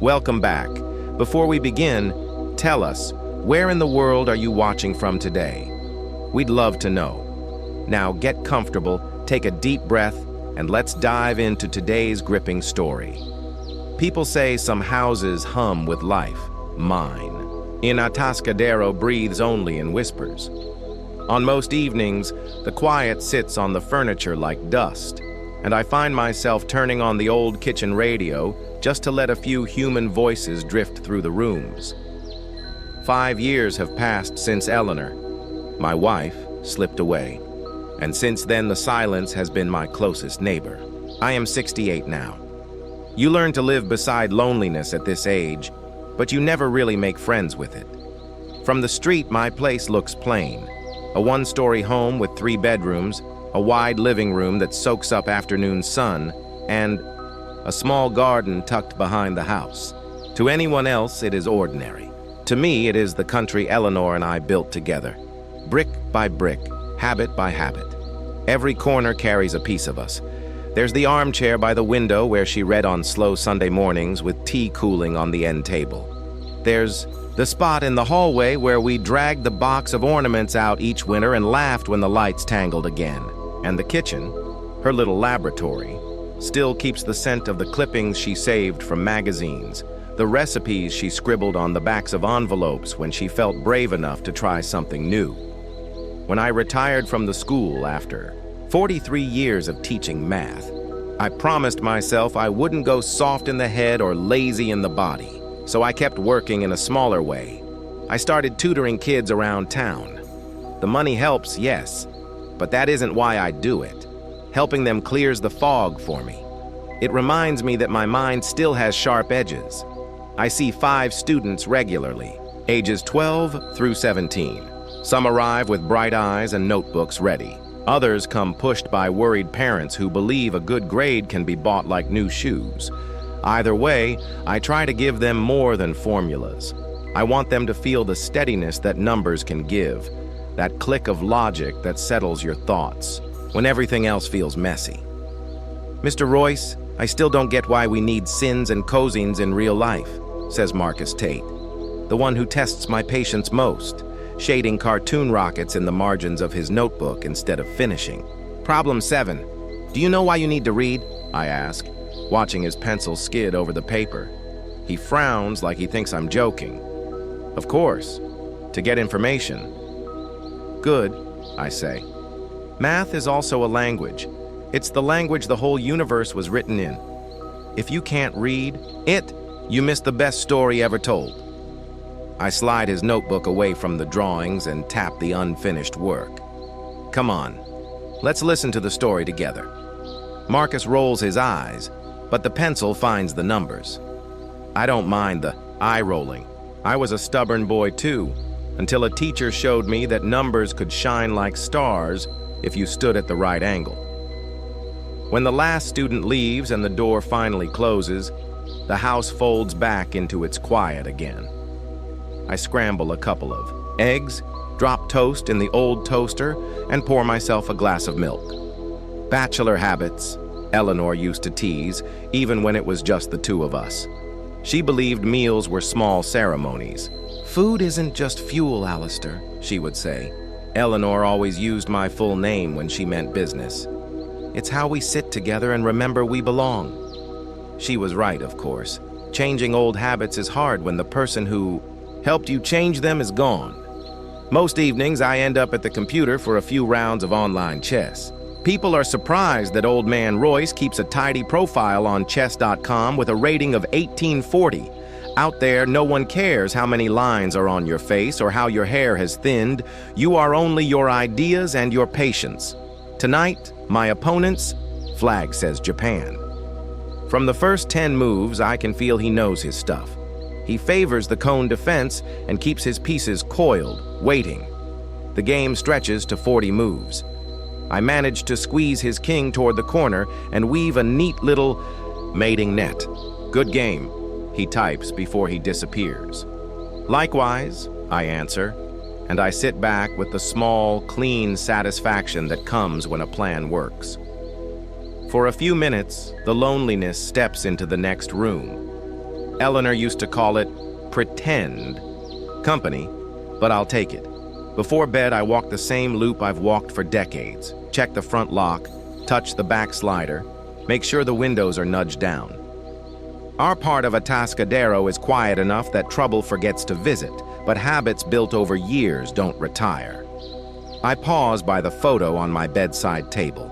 Welcome back. Before we begin, tell us, where in the world are you watching from today? We'd love to know. Now get comfortable, take a deep breath, and let's dive into today's gripping story. People say some houses hum with life. Mine, in Atascadero, breathes only in whispers. On most evenings, the quiet sits on the furniture like dust, and I find myself turning on the old kitchen radio just to let a few human voices drift through the rooms. 5 years have passed since Eleanor, my wife, slipped away, and since then the silence has been my closest neighbor. I am 68 now. You learn to live beside loneliness at this age, but you never really make friends with it. From the street, my place looks plain. A one-story home with 3 bedrooms, a wide living room that soaks up afternoon sun, and a small garden tucked behind the house. To anyone else, it is ordinary. To me, it is the country Eleanor and I built together. Brick by brick, habit by habit. Every corner carries a piece of us. There's the armchair by the window where she read on slow Sunday mornings with tea cooling on the end table. There's the spot in the hallway where we dragged the box of ornaments out each winter and laughed when the lights tangled again. And the kitchen, her little laboratory, still keeps the scent of the clippings she saved from magazines, the recipes she scribbled on the backs of envelopes when she felt brave enough to try something new. When I retired from the school after 43 years of teaching math, I promised myself I wouldn't go soft in the head or lazy in the body, so I kept working in a smaller way. I started tutoring kids around town. The money helps, yes, but that isn't why I do it. Helping them clears the fog for me. It reminds me that my mind still has sharp edges. I see 5 students regularly, ages 12 through 17. Some arrive with bright eyes and notebooks ready. Others come pushed by worried parents who believe a good grade can be bought like new shoes. Either way, I try to give them more than formulas. I want them to feel the steadiness that numbers can give, that click of logic that settles your thoughts when everything else feels messy. Mr. Royce, I still don't get why we need sins and cosines in real life, says Marcus Tate, the one who tests my patience most, shading cartoon rockets in the margins of his notebook instead of finishing. Problem 7. Do you know why you need to read? I ask, watching his pencil skid over the paper. He frowns like he thinks I'm joking. Of course, to get information. Good, I say. Math is also a language. It's the language the whole universe was written in. If you can't read it, you miss the best story ever told. I slide his notebook away from the drawings and tap the unfinished work. Come on, let's listen to the story together. Marcus rolls his eyes, but the pencil finds the numbers. I don't mind the eye rolling. I was a stubborn boy too, until a teacher showed me that numbers could shine like stars if you stood at the right angle. When the last student leaves and the door finally closes, the house folds back into its quiet again. I scramble a couple of eggs, drop toast in the old toaster, and pour myself a glass of milk. Bachelor habits, Eleanor used to tease, even when it was just the 2 of us. She believed meals were small ceremonies. Food isn't just fuel, Alistair, she would say. Eleanor always used my full name when she meant business. It's how we sit together and remember we belong. She was right, of course. Changing old habits is hard when the person who helped you change them is gone. Most evenings, I end up at the computer for a few rounds of online chess. People are surprised that old man Royce keeps a tidy profile on chess.com with a rating of 1840. Out there, no one cares how many lines are on your face or how your hair has thinned. You are only your ideas and your patience. Tonight, my opponent's flag says Japan. From the first 10 moves, I can feel he knows his stuff. He favors the cone defense and keeps his pieces coiled, waiting. The game stretches to 40 moves. I manage to squeeze his king toward the corner and weave a neat little mating net. Good game, he types before he disappears. Likewise, I answer, and I sit back with the small, clean satisfaction that comes when a plan works. For a few minutes, the loneliness steps into the next room. Eleanor used to call it pretend company, but I'll take it. Before bed, I walk the same loop I've walked for decades. Check the front lock, touch the back slider, make sure the windows are nudged down. Our part of Atascadero is quiet enough that trouble forgets to visit, but habits built over years don't retire. I pause by the photo on my bedside table.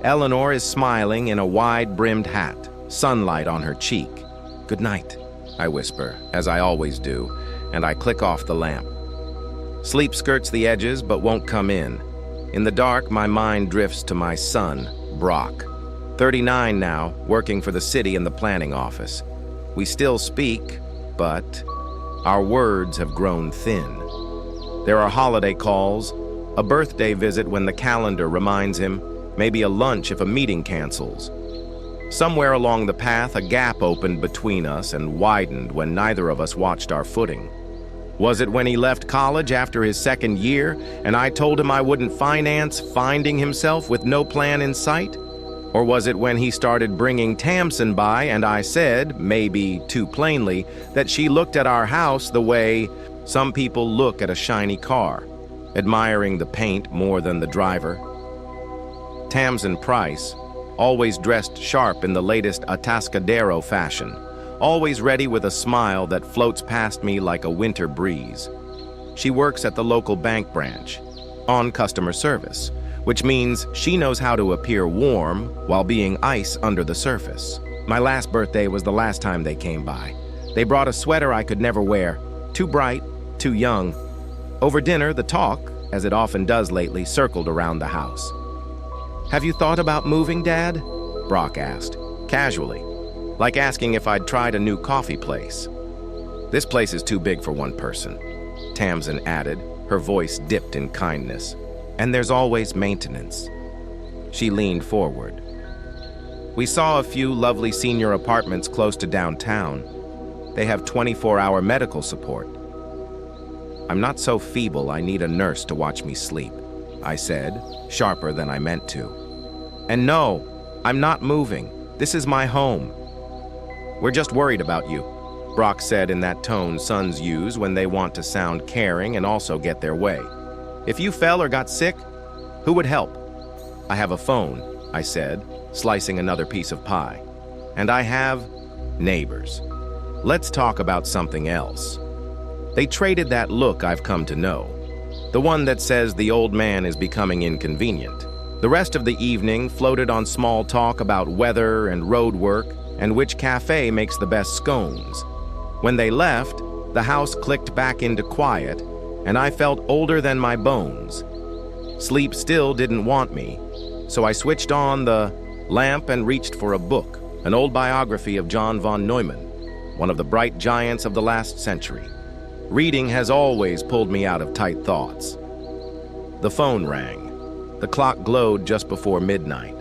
Eleanor is smiling in a wide-brimmed hat, sunlight on her cheek. "Good night," I whisper, as I always do, and I click off the lamp. Sleep skirts the edges but won't come in. In the dark, my mind drifts to my son, Brock. 39 now, working for the city in the planning office. We still speak, but our words have grown thin. There are holiday calls, a birthday visit when the calendar reminds him, maybe a lunch if a meeting cancels. Somewhere along the path, a gap opened between us and widened when neither of us watched our footing. Was it when he left college after his second year and I told him I wouldn't finance finding himself with no plan in sight? Or was it when he started bringing Tamsin by and I said, maybe too plainly, that she looked at our house the way some people look at a shiny car, admiring the paint more than the driver? Tamsin Price, always dressed sharp in the latest Atascadero fashion, always ready with a smile that floats past me like a winter breeze. She works at the local bank branch, on customer service, which means she knows how to appear warm while being ice under the surface. My last birthday was the last time they came by. They brought a sweater I could never wear, too bright, too young. Over dinner, the talk, as it often does lately, circled around the house. "Have you thought about moving, Dad?" Brock asked, casually, like asking if I'd tried a new coffee place. "This place is too big for one person," Tamsin added, her voice dipped in kindness. "And there's always maintenance." She leaned forward. "We saw a few lovely senior apartments close to downtown. They have 24-hour medical support." "I'm not so feeble I need a nurse to watch me sleep," I said, sharper than I meant to. "And no, I'm not moving. This is my home." "We're just worried about you," Brock said in that tone sons use when they want to sound caring and also get their way. "If you fell or got sick, who would help?" "I have a phone," I said, slicing another piece of pie. "And I have neighbors. Let's talk about something else." They traded that look I've come to know, the one that says the old man is becoming inconvenient. The rest of the evening floated on small talk about weather and road work and which cafe makes the best scones. When they left, the house clicked back into quiet, and I felt older than my bones. Sleep still didn't want me, so I switched on the lamp and reached for a book, an old biography of John von Neumann, one of the bright giants of the last century. Reading has always pulled me out of tight thoughts. The phone rang. The clock glowed just before midnight.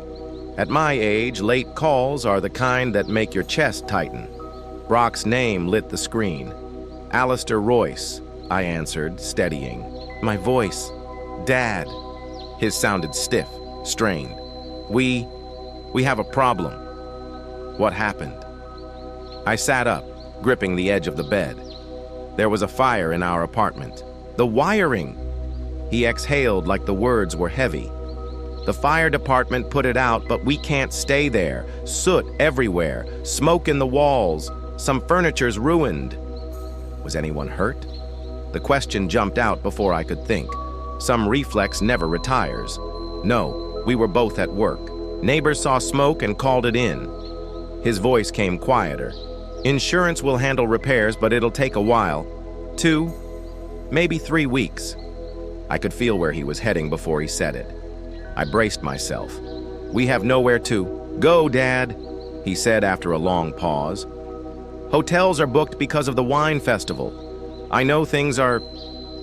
At my age, late calls are the kind that make your chest tighten. Brock's name lit the screen. "Alistair Royce," I answered, steadying. "My voice. Dad." His sounded stiff, strained. We have a problem." "What happened?" I sat up, gripping the edge of the bed. "There was a fire in our apartment." "The wiring!" He exhaled like the words were heavy. "The fire department put it out, but we can't stay there. Soot everywhere, smoke in the walls, some furniture's ruined." Was anyone hurt? The question jumped out before I could think. Some reflex never retires. No, we were both at work. Neighbors saw smoke and called it in. His voice came quieter. "Insurance will handle repairs, but it'll take a while. 2, maybe 3 weeks." I could feel where he was heading before he said it. I braced myself. "We have nowhere to go, Dad," he said after a long pause. "Hotels are booked because of the wine festival. I know things are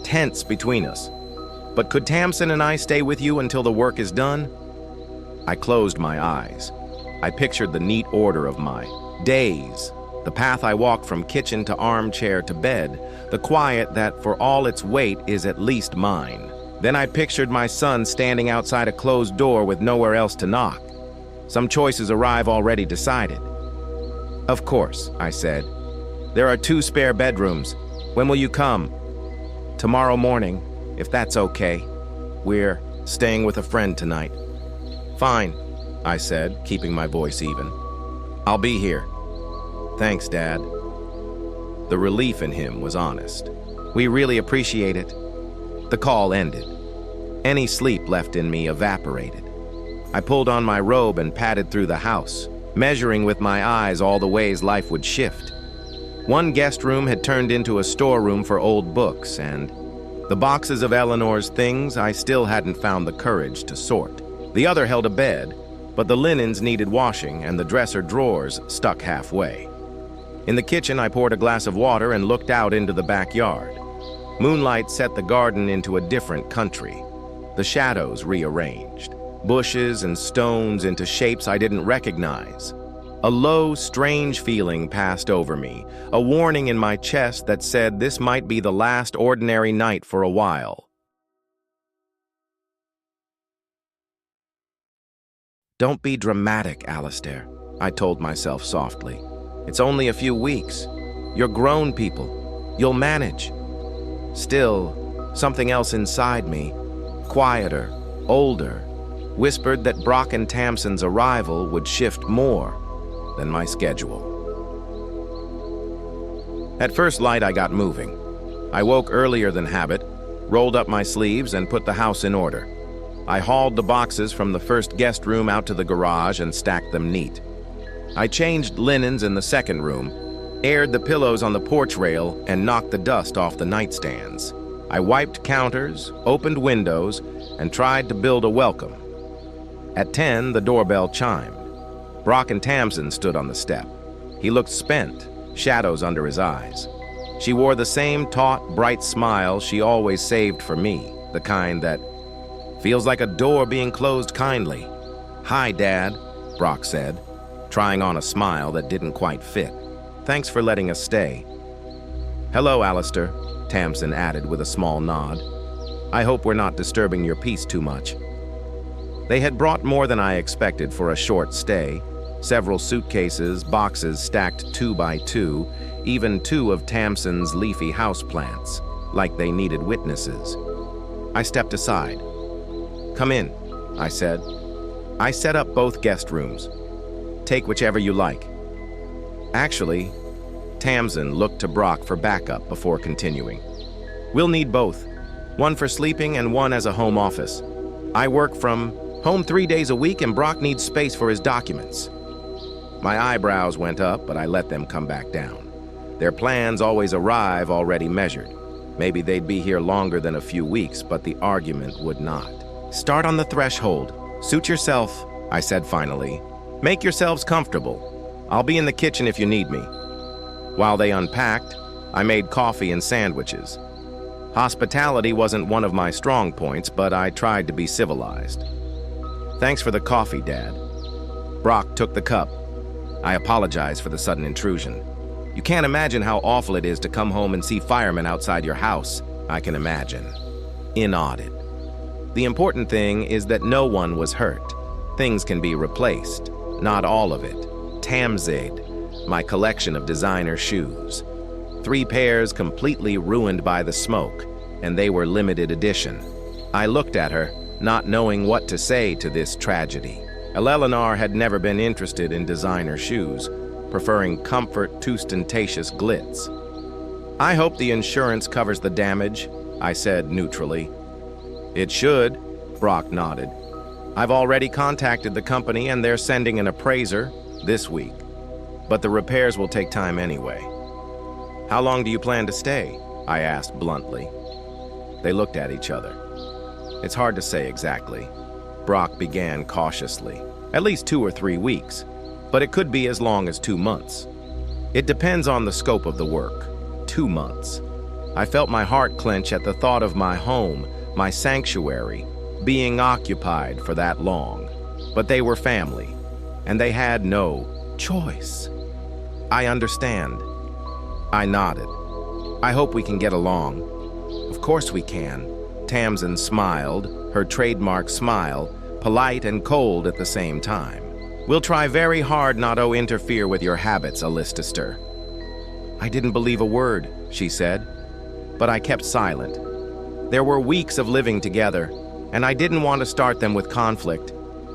tense between us. But could Tamsin and I stay with you until the work is done?" I closed my eyes. I pictured the neat order of my days, the path I walked from kitchen to armchair to bed, the quiet that, for all its weight, is at least mine. Then I pictured my son standing outside a closed door with nowhere else to knock. Some choices arrive already decided. "Of course," I said. There are 2 spare bedrooms. When will you come? Tomorrow morning, if that's okay. We're staying with a friend tonight. Fine, I said, keeping my voice even. I'll be here. Thanks, Dad. The relief in him was honest. We really appreciate it. The call ended. Any sleep left in me evaporated. I pulled on my robe and padded through the house, measuring with my eyes all the ways life would shift. One guest room had turned into a storeroom for old books, and the boxes of Eleanor's things I still hadn't found the courage to sort. The other held a bed, but the linens needed washing and the dresser drawers stuck halfway. In the kitchen, I poured a glass of water and looked out into the backyard. Moonlight set the garden into a different country. The shadows rearranged, bushes and stones into shapes I didn't recognize. A low, strange feeling passed over me, a warning in my chest that said this might be the last ordinary night for a while. Don't be dramatic, Alistair, I told myself softly. It's only a few weeks. You're grown people. You'll manage. Still, something else inside me, quieter, older, whispered that Brock and Tamsin's arrival would shift more than my schedule. At first light, I got moving. I woke earlier than habit, rolled up my sleeves, and put the house in order. I hauled the boxes from the first guest room out to the garage and stacked them neat. I changed linens in the second room, aired the pillows on the porch rail, and knocked the dust off the nightstands. I wiped counters, opened windows, and tried to build a welcome. At 10, the doorbell chimed. Brock and Tamsin stood on the step. He looked spent, shadows under his eyes. She wore the same taut, bright smile she always saved for me, the kind that feels like a door being closed kindly. "Hi, Dad," Brock said, trying on a smile that didn't quite fit. "Thanks for letting us stay." "Hello, Alistair," Tamsin added with a small nod. "I hope we're not disturbing your peace too much." They had brought more than I expected for a short stay. Several suitcases, boxes stacked 2 by 2, even 2 of Tamsin's leafy houseplants, like they needed witnesses. I stepped aside. "Come in," I said. "I set up both guest rooms. Take whichever you like." Actually, Tamsin looked to Brock for backup before continuing. "We'll need both, one for sleeping and one as a home office. I work from home 3 days a week and Brock needs space for his documents." My eyebrows went up, but I let them come back down. Their plans always arrive already measured. Maybe they'd be here longer than a few weeks, but the argument would not. "Start on the threshold. Suit yourself," I said finally. "Make yourselves comfortable. I'll be in the kitchen if you need me." While they unpacked, I made coffee and sandwiches. Hospitality wasn't one of my strong points, but I tried to be civilized. "Thanks for the coffee, Dad." Brock took the cup. I apologized for the sudden intrusion. "You can't imagine how awful it is to come home and see firemen outside your house." "I can imagine." Nodded. "The important thing is that no one was hurt. Things can be replaced. Not all of it. Tamzade, my collection of designer shoes. 3 pairs completely ruined by the smoke, and they were limited edition." I looked at her, not knowing what to say to this tragedy. Eleanor had never been interested in designer shoes, preferring comfort to ostentatious glitz. "I hope the insurance covers the damage," I said neutrally. "It should," Brock nodded. "I've already contacted the company and they're sending an appraiser this week. But the repairs will take time anyway." "How long do you plan to stay?" I asked bluntly. They looked at each other. "It's hard to say exactly." Brock began cautiously. "At least 2 or 3 weeks, but it could be as long as 2 months. It depends on the scope of the work." 2 months. I felt my heart clench at the thought of my home, my sanctuary, being occupied for that long. But they were family, and they had no choice. "I understand." I nodded. "I hope we can get along." "Of course we can." Tamsin smiled, her trademark smile, polite and cold at the same time. "We'll try very hard not to interfere with your habits, Alistair." I didn't believe a word, she said, but I kept silent. There were weeks of living together, and I didn't want to start them with conflict.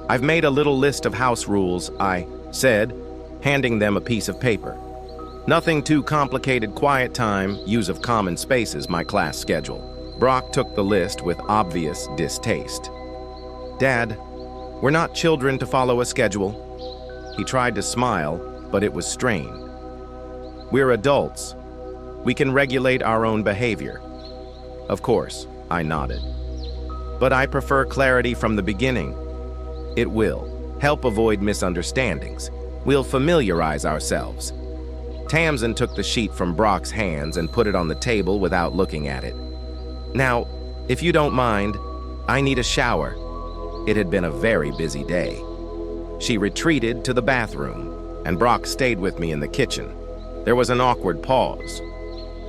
I've made a little list of house rules, I said, handing them a piece of paper. Nothing too complicated, quiet time, use of common spaces, my class schedule. Brock took the list with obvious distaste. Dad, we're not children to follow a schedule. He tried to smile, but it was strained. We're adults. We can regulate our own behavior. Of course, I nodded. But I prefer clarity from the beginning. It will help avoid misunderstandings. We'll familiarize ourselves. Tamsin took the sheet from Brock's hands and put it on the table without looking at it. Now, if you don't mind, I need a shower. It had been a very busy day. She retreated to the bathroom, and Brock stayed with me in the kitchen. There was an awkward pause.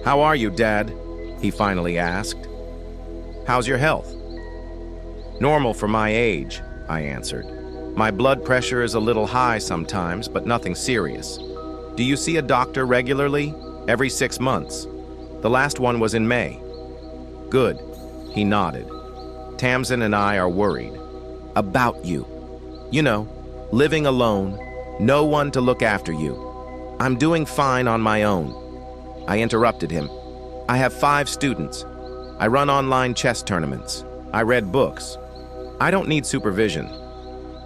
How are you, Dad? He finally asked. How's your health? Normal for my age, I answered. My blood pressure is a little high sometimes, but nothing serious. Do you see a doctor regularly? Every 6 months. The last one was in May. Good. He nodded. Tamsin and I are worried. About you. You know, living alone, no one to look after you. I'm doing fine on my own. I interrupted him. I have 5 students. I run online chess tournaments. I read books. I don't need supervision.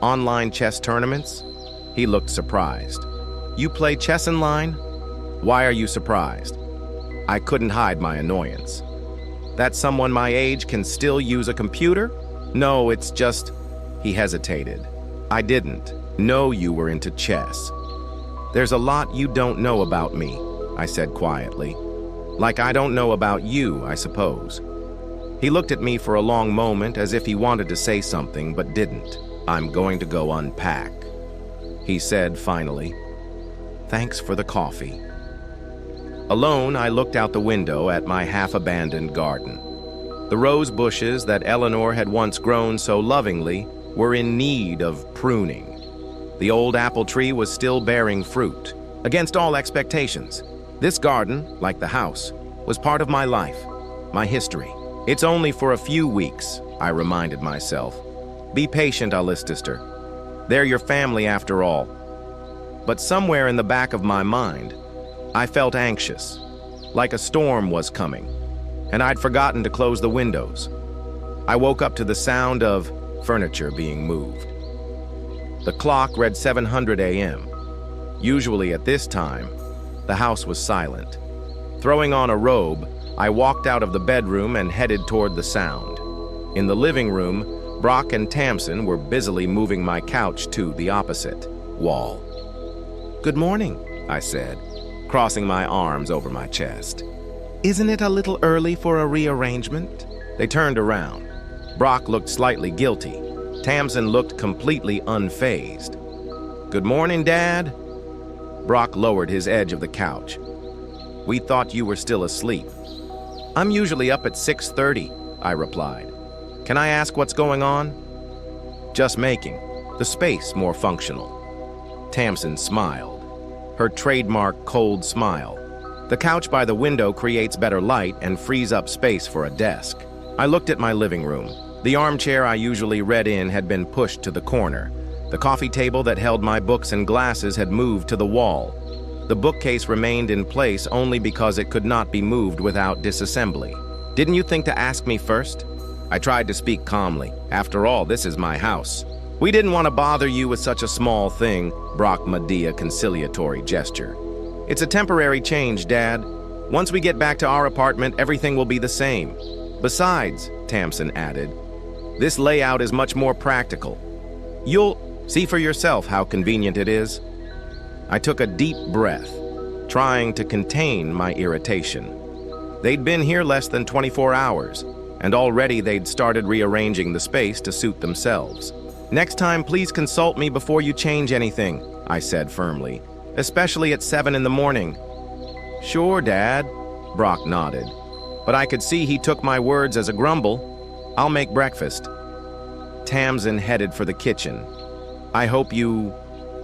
Online chess tournaments? He looked surprised. You play chess online? Why are you surprised? I couldn't hide my annoyance. That someone my age can still use a computer? No, it's just... He hesitated. I didn't know you were into chess. There's a lot you don't know about me, I said quietly. Like I don't know about you, I suppose. He looked at me for a long moment as if he wanted to say something but didn't. I'm going to go unpack, he said finally. Thanks for the coffee. Alone, I looked out the window at my half-abandoned garden. The rose bushes that Eleanor had once grown so lovingly were in need of pruning. The old apple tree was still bearing fruit. Against all expectations, this garden, like the house, was part of my life, my history. It's only for a few weeks, I reminded myself. Be patient, Alistair. They're your family after all. But somewhere in the back of my mind, I felt anxious, like a storm was coming, and I'd forgotten to close the windows. I woke up to the sound of furniture being moved. The clock read 700 a.m. Usually at this time, the house was silent. Throwing on a robe, I walked out of the bedroom and headed toward the sound. In the living room, Brock and Tamsin were busily moving my couch to the opposite wall. Good morning, I said, crossing my arms over my chest. Isn't it a little early for a rearrangement? They turned around. Brock looked slightly guilty. Tamsin looked completely unfazed. Good morning, Dad. Brock lowered his edge of the couch. We thought you were still asleep. I'm usually up at 6:30, I replied. Can I ask what's going on? Just making the space more functional. Tamsin smiled, her trademark cold smile. The couch by the window creates better light and frees up space for a desk. I looked at my living room. The armchair I usually read in had been pushed to the corner. The coffee table that held my books and glasses had moved to the wall. The bookcase remained in place only because it could not be moved without disassembly. Didn't you think to ask me first? I tried to speak calmly. After all, this is my house. We didn't want to bother you with such a small thing, Brock made a conciliatory gesture. It's a temporary change, Dad. Once we get back to our apartment, everything will be the same. Besides, Tamsin added, this layout is much more practical. You'll see for yourself how convenient it is. I took a deep breath, trying to contain my irritation. They'd been here less than 24 hours, and already they'd started rearranging the space to suit themselves. Next time, please consult me before you change anything, I said firmly, especially at 7 in the morning. Sure, Dad, Brock nodded, but I could see he took my words as a grumble. I'll make breakfast. Tamsin headed for the kitchen. I hope you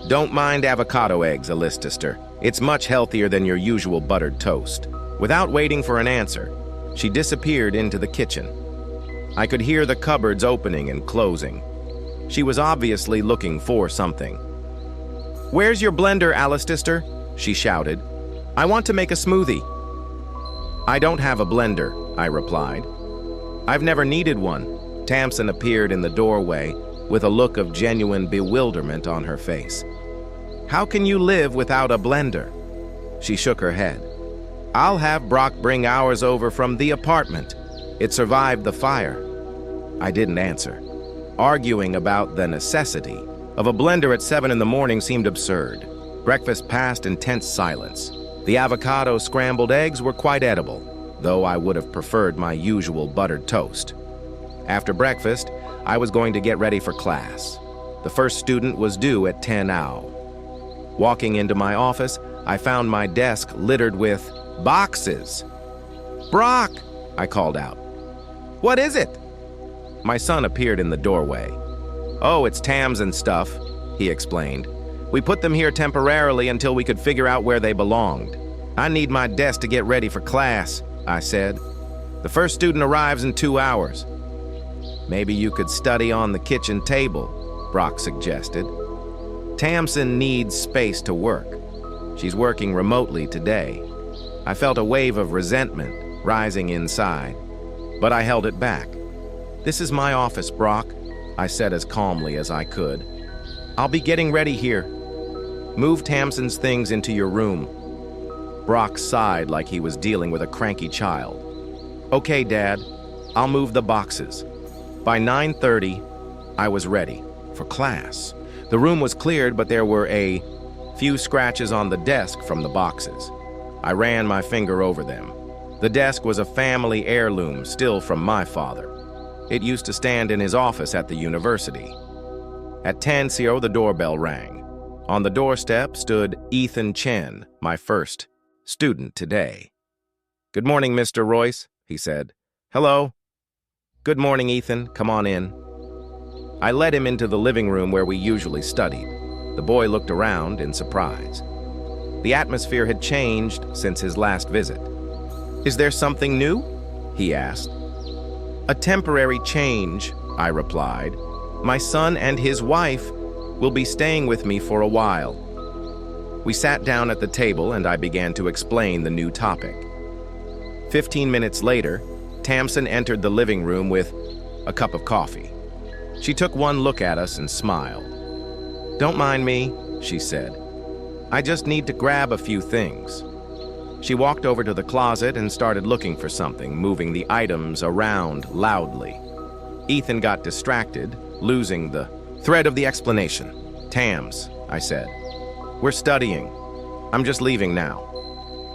Don't mind avocado eggs, Alistaster. It's much healthier than your usual buttered toast. Without waiting for an answer, she disappeared into the kitchen. I could hear the cupboards opening and closing. She was obviously looking for something. "Where's your blender, Alistaster?" she shouted. "I want to make a smoothie." "I don't have a blender," I replied. "I've never needed one." Tamsin appeared in the doorway with a look of genuine bewilderment on her face. "How can you live without a blender?" She shook her head. "I'll have Brock bring ours over from the apartment. It survived the fire." I didn't answer. Arguing about the necessity of a blender at 7 in the morning seemed absurd. Breakfast passed in tense silence. The avocado scrambled eggs were quite edible, though I would have preferred my usual buttered toast. After breakfast, I was going to get ready for class. The first student was due at 10 hours. Walking into my office, I found my desk littered with boxes. "Brock!" I called out. "What is it?" My son appeared in the doorway. "Oh, it's Tams and stuff," he explained. "We put them here temporarily until we could figure out where they belonged." "I need my desk to get ready for class," I said. "The first student arrives in 2 hours." "Maybe you could study on the kitchen table," Brock suggested. "Tamsin needs space to work. She's working remotely today." I felt a wave of resentment rising inside, but I held it back. "This is my office, Brock," I said as calmly as I could. "I'll be getting ready here. Move Tamsin's things into your room." Brock sighed like he was dealing with a cranky child. "Okay, Dad, I'll move the boxes." By 9:30, I was ready for class. The room was cleared, but there were a few scratches on the desk from the boxes. I ran my finger over them. The desk was a family heirloom, still from my father. It used to stand in his office at the university. At 10:00, the doorbell rang. On the doorstep stood Ethan Chen, my first student today. "Good morning, Mr. Royce," he said. "Hello." "Good morning, Ethan. Come on in." I led him into the living room where we usually studied. The boy looked around in surprise. The atmosphere had changed since his last visit. "Is there something new?" he asked. "A temporary change," I replied. "My son and his wife will be staying with me for a while." We sat down at the table and I began to explain the new topic. 15 minutes later, Tamsin entered the living room with a cup of coffee. She took one look at us and smiled. "Don't mind me," she said. "I just need to grab a few things." She walked over to the closet and started looking for something, moving the items around loudly. Ethan got distracted, losing the thread of the explanation. "Tams," I said. "We're studying. I'm just leaving now."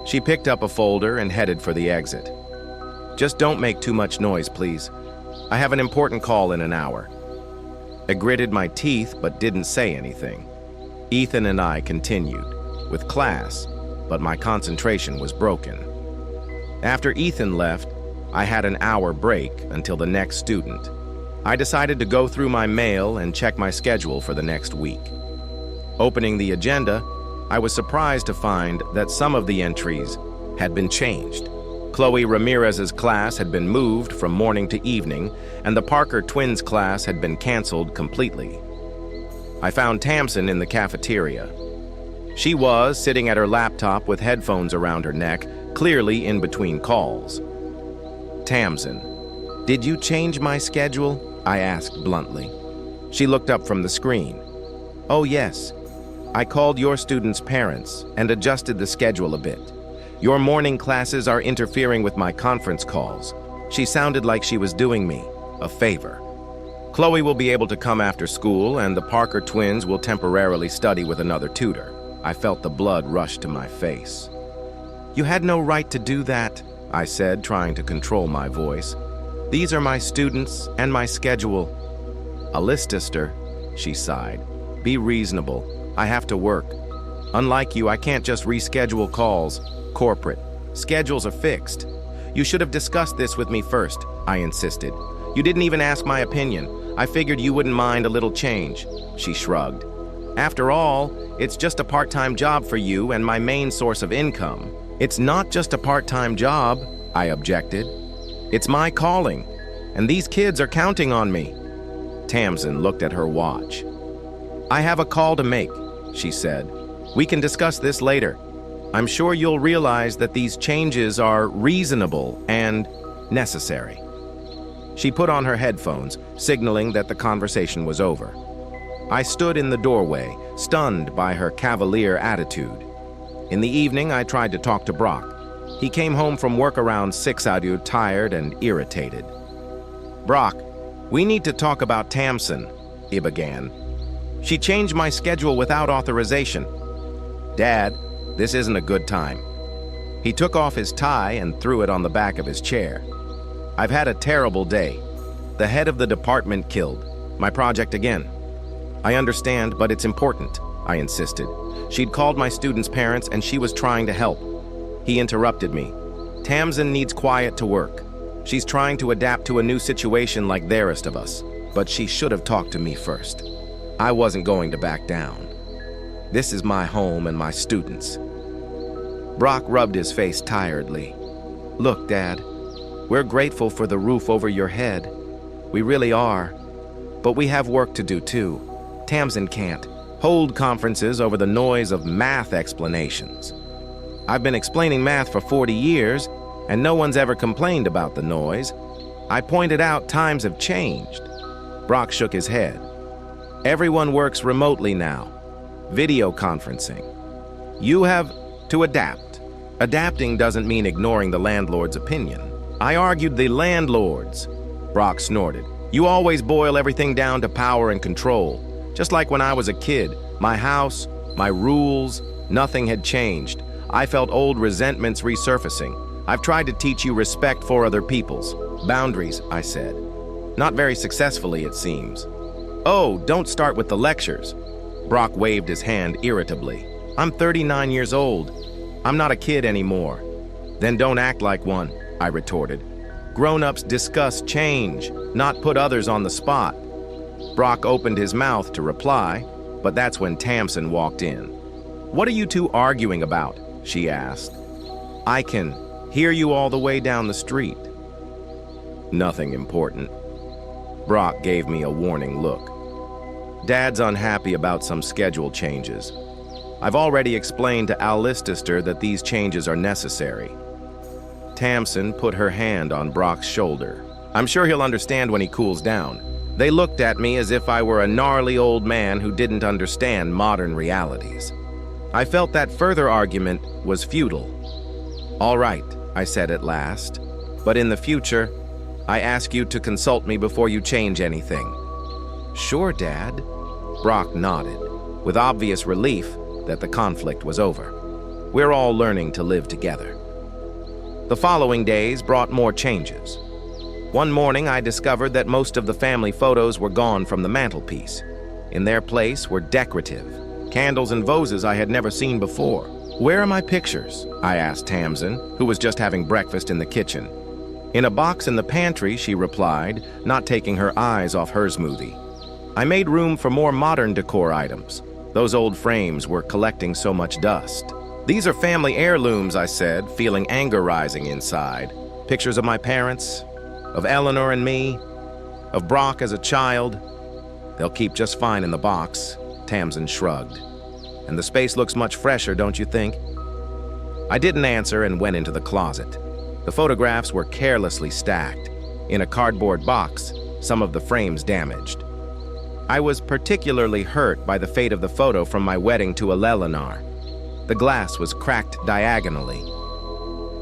She picked up a folder and headed for the exit. "Just don't make too much noise, please. I have an important call in an hour." I gritted my teeth but didn't say anything. Ethan and I continued with class, but my concentration was broken. After Ethan left, I had an hour break until the next student. I decided to go through my mail and check my schedule for the next week. Opening the agenda, I was surprised to find that some of the entries had been changed. Chloe Ramirez's class had been moved from morning to evening, and the Parker twins class had been canceled completely. I found Tamsin in the cafeteria. She was sitting at her laptop with headphones around her neck, clearly in between calls. "Tamsin, did you change my schedule?" I asked bluntly. She looked up from the screen. "Oh yes, I called your students' parents and adjusted the schedule a bit. Your morning classes are interfering with my conference calls." She sounded like she was doing me a favor. "Chloe will be able to come after school, and the Parker twins will temporarily study with another tutor." I felt the blood rush to my face. "You had no right to do that," I said, trying to control my voice. "These are my students and my schedule." "Alistaster," she sighed. "Be reasonable. I have to work. Unlike you, I can't just reschedule calls. Corporate schedules are fixed." "You should have discussed this with me first," I insisted. "You didn't even ask my opinion. I figured you wouldn't mind a little change." She shrugged. After all, it's just a part-time job for you and my main source of income. It's not just a part-time job, I objected. It's my calling, and these kids are counting on me. Tamsin looked at her watch. I have a call to make, she said. We can discuss this later. I'm sure you'll realize that these changes are reasonable and necessary. She put on her headphones, signaling that the conversation was over. I stood in the doorway, stunned by her cavalier attitude. In the evening, I tried to talk to Brock. He came home from work around 6 out, tired and irritated. Brock, we need to talk about Tamsin, he began. She changed my schedule without authorization. Dad, this isn't a good time. He took off his tie and threw it on the back of his chair. I've had a terrible day. The head of the department killed. My project again. I understand, but it's important, I insisted. She'd called my students' parents and she was trying to help. He interrupted me. Tamsin needs quiet to work. She's trying to adapt to a new situation like the rest of us, but she should have talked to me first. I wasn't going to back down. This is my home and my students. Brock rubbed his face tiredly. Look, Dad, we're grateful for the roof over your head. We really are. But we have work to do too. Tamsin can't hold conferences over the noise of math explanations. I've been explaining math for 40 years, and no one's ever complained about the noise. I pointed out times have changed. Brock shook his head. Everyone works remotely now. Video conferencing. You have to adapt. Adapting doesn't mean ignoring the landlord's opinion. I argued the landlords. Brock snorted. You always boil everything down to power and control. Just like when I was a kid, my house, my rules, nothing had changed. I felt old resentments resurfacing. I've tried to teach you respect for other people's boundaries, I said. Not very successfully, it seems. Oh, don't start with the lectures. Brock waved his hand irritably. I'm 39 years old. I'm not a kid anymore. Then don't act like one, I retorted. Grown-ups discuss change, not put others on the spot. Brock opened his mouth to reply, but that's when Tamsin walked in. What are you two arguing about? She asked. I can hear you all the way down the street. Nothing important. Brock gave me a warning look. Dad's unhappy about some schedule changes. I've already explained to Al Lister that these changes are necessary. Tamsin put her hand on Brock's shoulder. I'm sure he'll understand when he cools down. They looked at me as if I were a gnarly old man who didn't understand modern realities. I felt that further argument was futile. All right, I said at last, but in the future, I ask you to consult me before you change anything. Sure, Dad. Brock nodded, with obvious relief that the conflict was over. We're all learning to live together. The following days brought more changes. One morning, I discovered that most of the family photos were gone from the mantelpiece. In their place were decorative, candles and vases I had never seen before. Where are my pictures? I asked Tamsin, who was just having breakfast in the kitchen. In a box in the pantry, she replied, not taking her eyes off her smoothie. I made room for more modern decor items. Those old frames were collecting so much dust. These are family heirlooms, I said, feeling anger rising inside. Pictures of my parents, of Eleanor and me, of Brock as a child. They'll keep just fine in the box, Tamsin shrugged. And the space looks much fresher, don't you think? I didn't answer and went into the closet. The photographs were carelessly stacked. In a cardboard box, some of the frames damaged. I was particularly hurt by the fate of the photo from my wedding to Eleanor. The glass was cracked diagonally.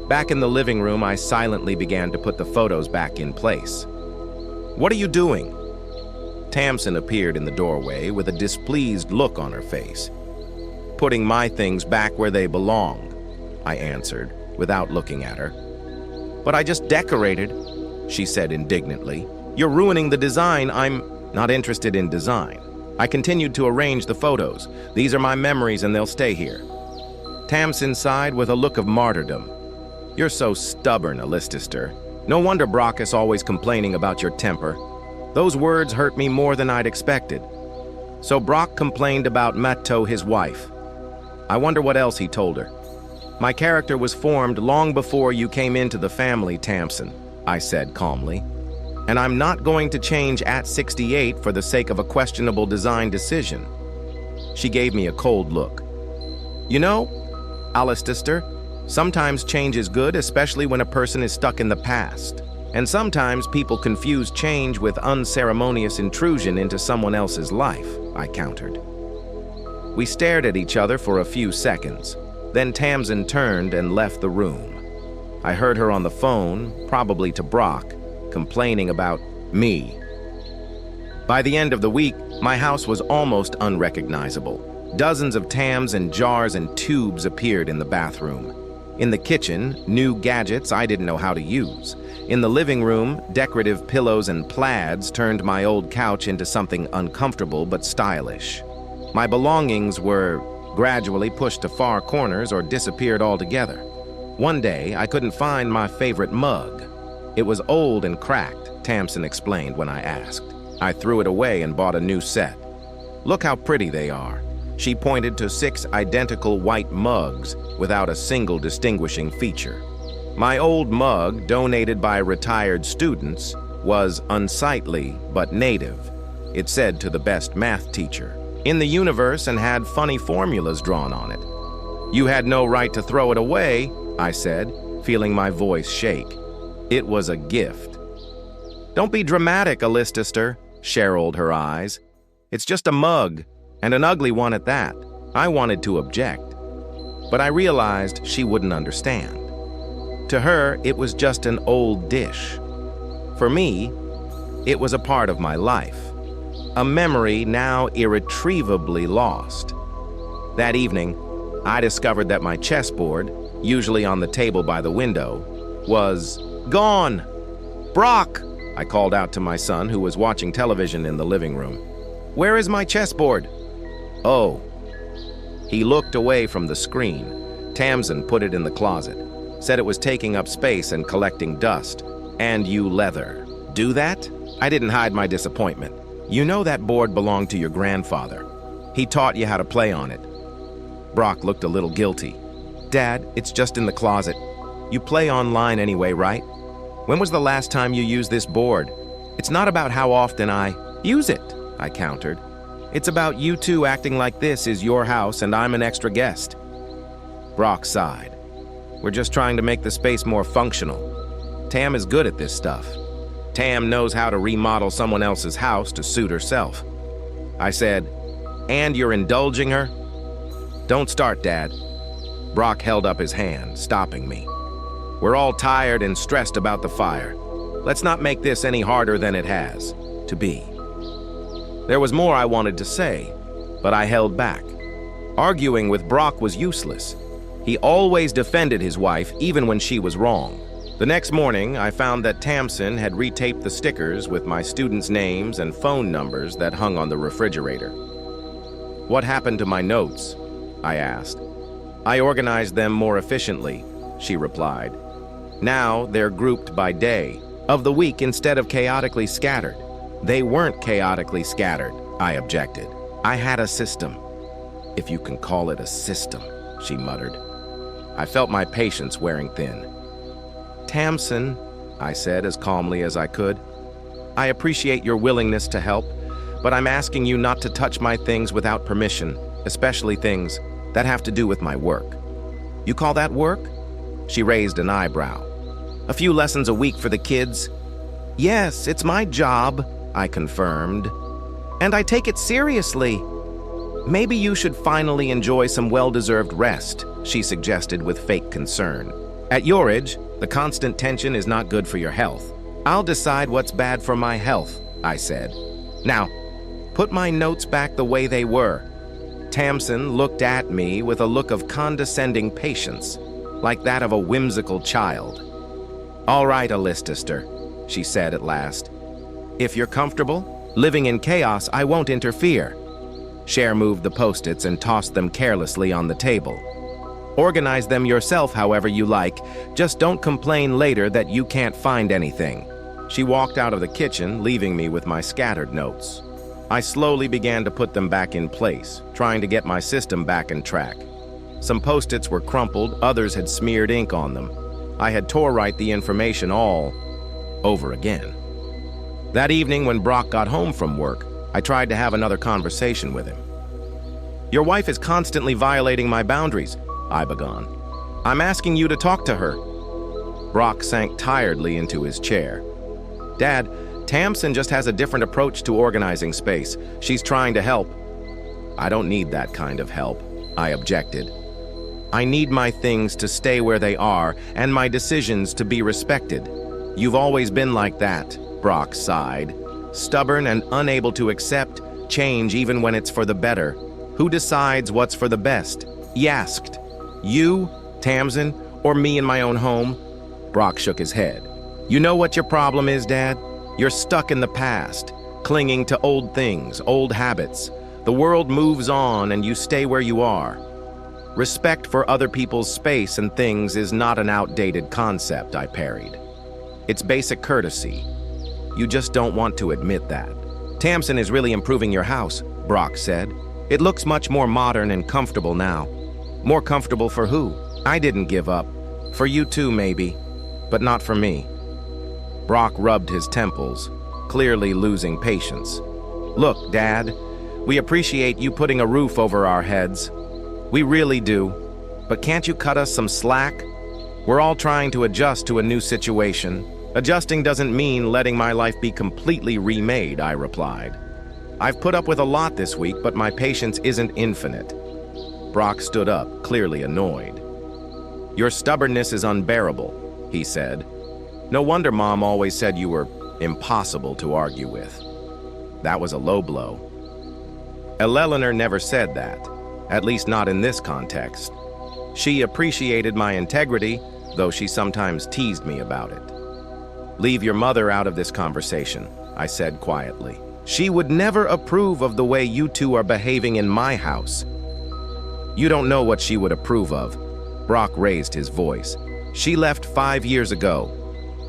Back in the living room, I silently began to put the photos back in place. What are you doing? Tamsin appeared in the doorway with a displeased look on her face. Putting my things back where they belong, I answered, without looking at her. But I just decorated, she said indignantly. You're ruining the design. I'm not interested in design. I continued to arrange the photos. These are my memories and they'll stay here. Tamsin sighed with a look of martyrdom. You're so stubborn, Lister. No wonder Brock is always complaining about your temper. Those words hurt me more than I'd expected. So Brock complained about Matto, his wife. I wonder what else he told her. My character was formed long before you came into the family, Tamsin, I said calmly. And I'm not going to change at 68 for the sake of a questionable design decision. She gave me a cold look. You know, Alistair, sometimes change is good, especially when a person is stuck in the past. And sometimes people confuse change with unceremonious intrusion into someone else's life, I countered. We stared at each other for a few seconds. Then Tamsin turned and left the room. I heard her on the phone, probably to Brock, complaining about me. By the end of the week, my house was almost unrecognizable. Dozens of Tams and jars and tubes appeared in the bathroom. In the kitchen, new gadgets I didn't know how to use. In the living room, decorative pillows and plaids turned my old couch into something uncomfortable but stylish. My belongings were gradually pushed to far corners or disappeared altogether. One day, I couldn't find my favorite mug. It was old and cracked, Tamsin explained when I asked. I threw it away and bought a new set. Look how pretty they are. She pointed to 6 identical white mugs without a single distinguishing feature. My old mug, donated by retired students, was unsightly but native. It said to the best math teacher in the universe and had funny formulas drawn on it. You had no right to throw it away, I said, feeling my voice shake. It was a gift. Don't be dramatic, Alistair, Cher rolled her eyes. It's just a mug, and an ugly one at that. I wanted to object, but I realized she wouldn't understand. To her, it was just an old dish. For me, it was a part of my life, a memory now irretrievably lost. That evening, I discovered that my chessboard, usually on the table by the window, was gone. Brock, I called out to my son, who was watching television in the living room. Where is my chessboard? Oh. He looked away from the screen. Tamsin put it in the closet, said it was taking up space and collecting dust. And you leather. Do that? I didn't hide my disappointment. You know that board belonged to your grandfather. He taught you how to play on it. Brock looked a little guilty. Dad, it's just in the closet. You play online anyway, right? When was the last time you used this board? It's not about how often I use it, I countered. It's about you two acting like this is your house and I'm an extra guest. Brock sighed. We're just trying to make the space more functional. Tam is good at this stuff. Tam knows how to remodel someone else's house to suit herself. I said, and you're indulging her? Don't start, Dad. Brock held up his hand, stopping me. We're all tired and stressed about the fire. Let's not make this any harder than it has to be. There was more I wanted to say, but I held back. Arguing with Brock was useless. He always defended his wife, even when she was wrong. The next morning, I found that Tamsin had retaped the stickers with my students' names and phone numbers that hung on the refrigerator. What happened to my notes? I asked. I organized them more efficiently, she replied. Now they're grouped by day of the week instead of chaotically scattered. They weren't chaotically scattered, I objected. I had a system. If you can call it a system, she muttered. I felt my patience wearing thin. Tamsin, I said as calmly as I could, I appreciate your willingness to help, but I'm asking you not to touch my things without permission, especially things that have to do with my work. You call that work? She raised an eyebrow. A few lessons a week for the kids? Yes, it's my job, I confirmed. And I take it seriously. Maybe you should finally enjoy some well-deserved rest, she suggested with fake concern. At your age, the constant tension is not good for your health. I'll decide what's bad for my health, I said. Now, put my notes back the way they were. Tamsin looked at me with a look of condescending patience, like that of a whimsical child. All right, Alistair, she said at last. If you're comfortable living in chaos, I won't interfere. Cher moved the post-its and tossed them carelessly on the table. Organize them yourself however you like. Just don't complain later that you can't find anything. She walked out of the kitchen, leaving me with my scattered notes. I slowly began to put them back in place, trying to get my system back in track. Some post-its were crumpled, others had smeared ink on them. I had to write the information all over again. That evening when Brock got home from work, I tried to have another conversation with him. "Your wife is constantly violating my boundaries," I began. "I'm asking you to talk to her." Brock sank tiredly into his chair. "Dad, Tamsin just has a different approach to organizing space. She's trying to help." "I don't need that kind of help," I objected. "I need my things to stay where they are and my decisions to be respected." "You've always been like that," Brock sighed. "Stubborn and unable to accept change even when it's for the better. Who decides what's for the best?" he asked. "You, Tamsin, or me in my own home?" Brock shook his head. "You know what your problem is, Dad? You're stuck in the past, clinging to old things, old habits. The world moves on and you stay where you are. Respect for other people's space and things is not an outdated concept," I parried. "It's basic courtesy. You just don't want to admit that." "Tamsin is really improving your house," Brock said. "It looks much more modern and comfortable now." "More comfortable for who?" "I didn't give up. For you too, maybe, but not for me." Brock rubbed his temples, clearly losing patience. "Look, Dad, we appreciate you putting a roof over our heads. We really do. But can't you cut us some slack? We're all trying to adjust to a new situation. Adjusting doesn't mean letting my life be completely remade," I replied. "I've put up with a lot this week, but my patience isn't infinite." Brock stood up, clearly annoyed. "Your stubbornness is unbearable," he said. "No wonder Mom always said you were impossible to argue with." That was a low blow. Eleanor never said that, at least not in this context. She appreciated my integrity, though she sometimes teased me about it. "Leave your mother out of this conversation," I said quietly. "She would never approve of the way you two are behaving in my house." "You don't know what she would approve of." Brock raised his voice. "She left 5 years ago.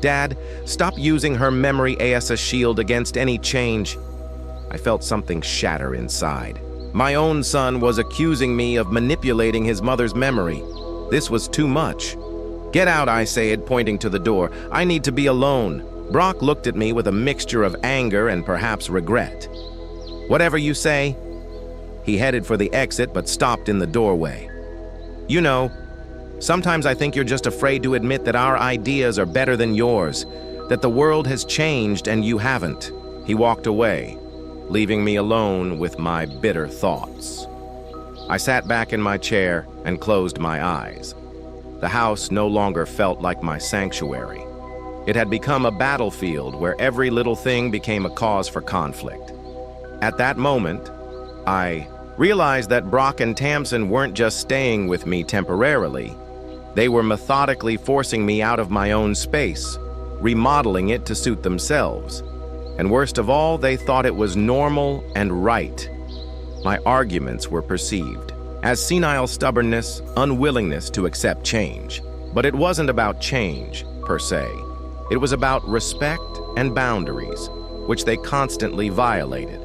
Dad, stop using her memory as a shield against any change." I felt something shatter inside. My own son was accusing me of manipulating his mother's memory. This was too much. "Get out," I said, pointing to the door. "I need to be alone." Brock looked at me with a mixture of anger and perhaps regret. "Whatever you say." He headed for the exit but stopped in the doorway. "You know, sometimes I think you're just afraid to admit that our ideas are better than yours, that the world has changed and you haven't." He walked away, leaving me alone with my bitter thoughts. I sat back in my chair and closed my eyes. The house no longer felt like my sanctuary. It had become a battlefield where every little thing became a cause for conflict. At that moment, I realized that Brock and Tamsin weren't just staying with me temporarily. They were methodically forcing me out of my own space, remodeling it to suit themselves. And worst of all, they thought it was normal and right. My arguments were perceived as senile stubbornness, unwillingness to accept change. But it wasn't about change, per se. It was about respect and boundaries, which they constantly violated.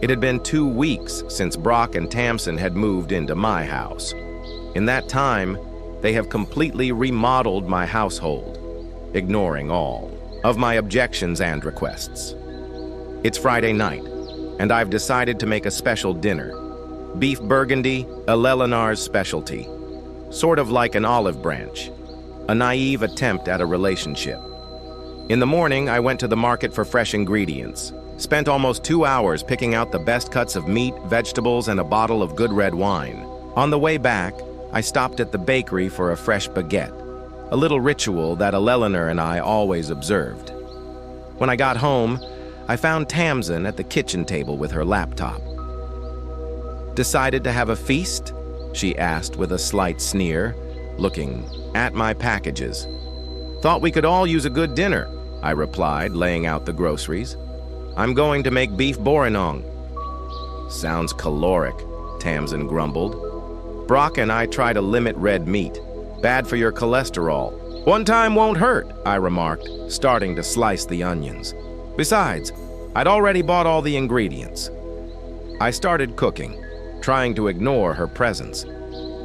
It had been 2 weeks since Brock and Tamsin had moved into my house. In that time, they have completely remodeled my household, ignoring all of my objections and requests. It's Friday night, and I've decided to make a special dinner. Beef burgundy, Eleanor's specialty. Sort of like an olive branch. A naive attempt at a relationship. In the morning, I went to the market for fresh ingredients. Spent almost 2 hours picking out the best cuts of meat, vegetables, and a bottle of good red wine. On the way back, I stopped at the bakery for a fresh baguette, a little ritual that Eleanor and I always observed. When I got home, I found Tamsin at the kitchen table with her laptop. "Decided to have a feast?" she asked with a slight sneer, looking at my packages. "Thought we could all use a good dinner," I replied, laying out the groceries. "I'm going to make beef bourguignon." "Sounds caloric," Tamsin grumbled. "Brock and I try to limit red meat. Bad for your cholesterol." "One time won't hurt," I remarked, starting to slice the onions. "Besides, I'd already bought all the ingredients. I started cooking, trying to ignore her presence.